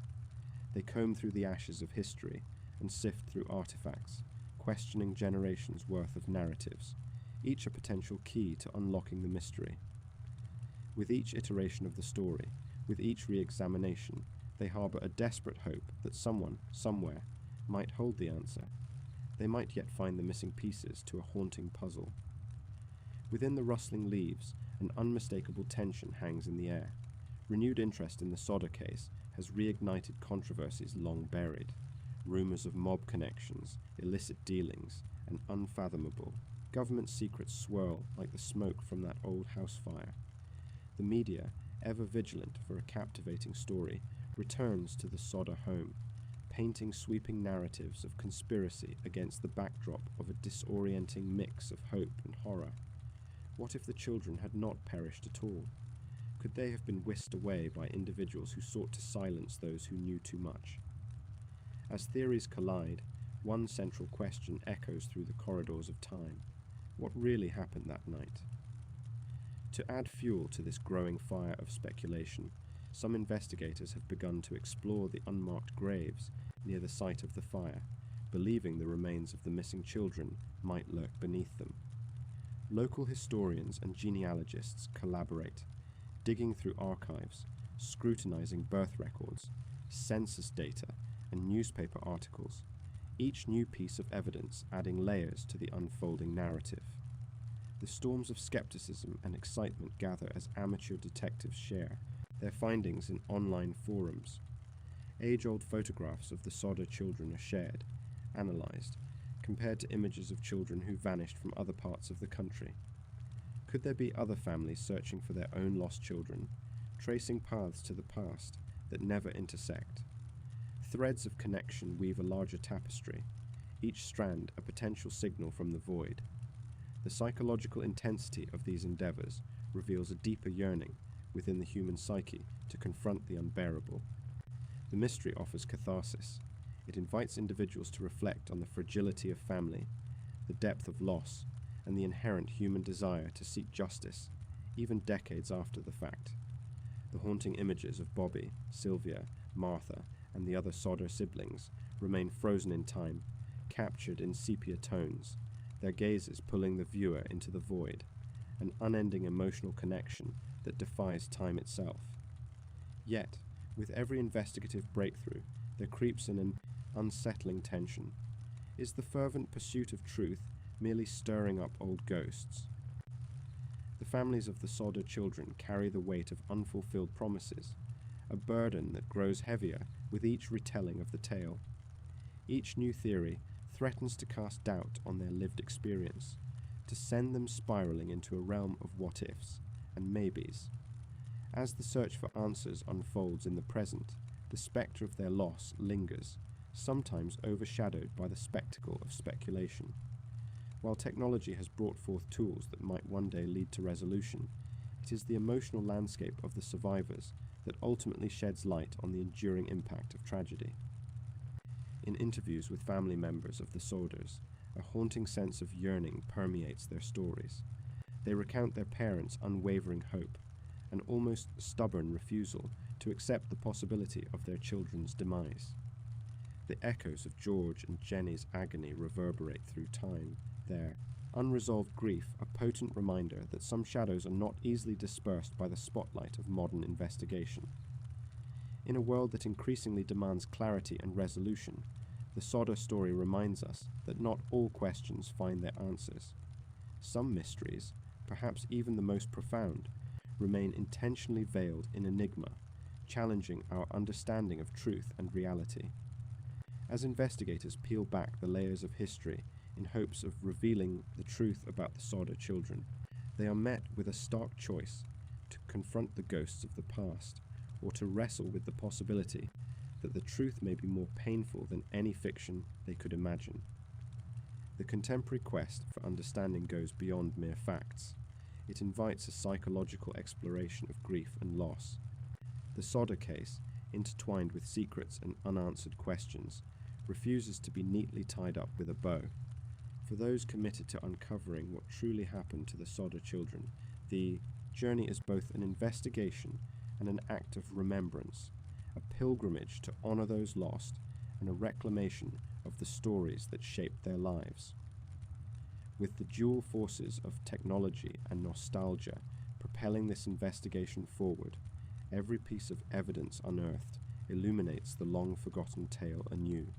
They comb through the ashes of history and sift through artifacts, questioning generations' worth of narratives, each a potential key to unlocking the mystery. With each iteration of the story, with each re-examination, they harbour a desperate hope that someone, somewhere, might hold the answer. They might yet find the missing pieces to a haunting puzzle. Within the rustling leaves, an unmistakable tension hangs in the air. Renewed interest in the Sodder case has reignited controversies long buried. Rumours of mob connections, illicit dealings, and unfathomable government secrets swirl like the smoke from that old house fire. The media, ever vigilant for a captivating story, returns to the Sodder home, painting sweeping narratives of conspiracy against the backdrop of a disorienting mix of hope and horror. What if the children had not perished at all? Could they have been whisked away by individuals who sought to silence those who knew too much? As theories collide, one central question echoes through the corridors of time. What really happened that night? To add fuel to this growing fire of speculation, some investigators have begun to explore the unmarked graves near the site of the fire, believing the remains of the missing children might lurk beneath them. Local historians and genealogists collaborate, digging through archives, scrutinizing birth records, census data, and newspaper articles, each new piece of evidence adding layers to the unfolding narrative. The storms of skepticism and excitement gather as amateur detectives share their findings in online forums. Age-old photographs of the Sodder children are shared, analysed, compared to images of children who vanished from other parts of the country. Could there be other families searching for their own lost children, tracing paths to the past that never intersect? Threads of connection weave a larger tapestry, each strand a potential signal from the void. The psychological intensity of these endeavours reveals a deeper yearning within the human psyche to confront the unbearable. The mystery offers catharsis. It invites individuals to reflect on the fragility of family, the depth of loss, and the inherent human desire to seek justice, even decades after the fact. The haunting images of Bobby, Sylvia, Martha, and the other Sodder siblings remain frozen in time, captured in sepia tones, their gazes pulling the viewer into the void, an unending emotional connection that defies time itself. Yet, with every investigative breakthrough, there creeps in an unsettling tension. Is the fervent pursuit of truth merely stirring up old ghosts? The families of the Sodder children carry the weight of unfulfilled promises, a burden that grows heavier with each retelling of the tale. Each new theory threatens to cast doubt on their lived experience, to send them spiraling into a realm of what-ifs and maybes. As the search for answers unfolds in the present, the spectre of their loss lingers, sometimes overshadowed by the spectacle of speculation. While technology has brought forth tools that might one day lead to resolution, it is the emotional landscape of the survivors that ultimately sheds light on the enduring impact of tragedy. In interviews with family members of the Sodders, a haunting sense of yearning permeates their stories. They recount their parents' unwavering hope, an almost stubborn refusal to accept the possibility of their children's demise. The echoes of George and Jenny's agony reverberate through time, their unresolved grief a potent reminder that some shadows are not easily dispersed by the spotlight of modern investigation. In a world that increasingly demands clarity and resolution, the Sodder story reminds us that not all questions find their answers. Some mysteries, perhaps even the most profound, remain intentionally veiled in enigma, challenging our understanding of truth and reality. As investigators peel back the layers of history in hopes of revealing the truth about the Sodder children, they are met with a stark choice: to confront the ghosts of the past, or to wrestle with the possibility that the truth may be more painful than any fiction they could imagine. The contemporary quest for understanding goes beyond mere facts. It invites a psychological exploration of grief and loss. The Sodder case, intertwined with secrets and unanswered questions, refuses to be neatly tied up with a bow. For those committed to uncovering what truly happened to the Sodder children, the journey is both an investigation and an act of remembrance, a pilgrimage to honor those lost, and a reclamation of the stories that shaped their lives. With the dual forces of technology and nostalgia propelling this investigation forward, every piece of evidence unearthed illuminates the long-forgotten tale anew.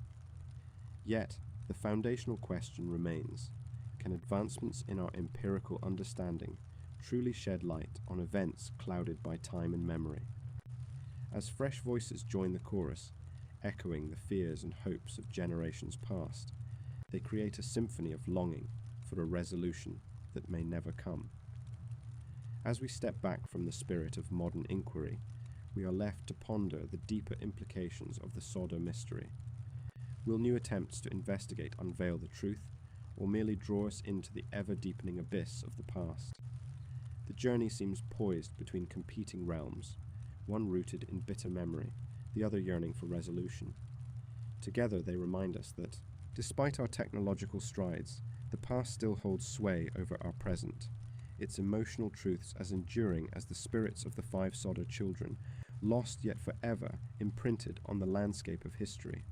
Yet, the foundational question remains: can advancements in our empirical understanding truly shed light on events clouded by time and memory? As fresh voices join the chorus, echoing the fears and hopes of generations past, they create a symphony of longing for a resolution that may never come. As we step back from the spirit of modern inquiry, we are left to ponder the deeper implications of the Sodder mystery. Will new attempts to investigate unveil the truth, or merely draw us into the ever-deepening abyss of the past? The journey seems poised between competing realms, one rooted in bitter memory, the other yearning for resolution. Together they remind us that, despite our technological strides, the past still holds sway over our present, its emotional truths as enduring as the spirits of the 5 Sodder children, lost yet forever imprinted on the landscape of history.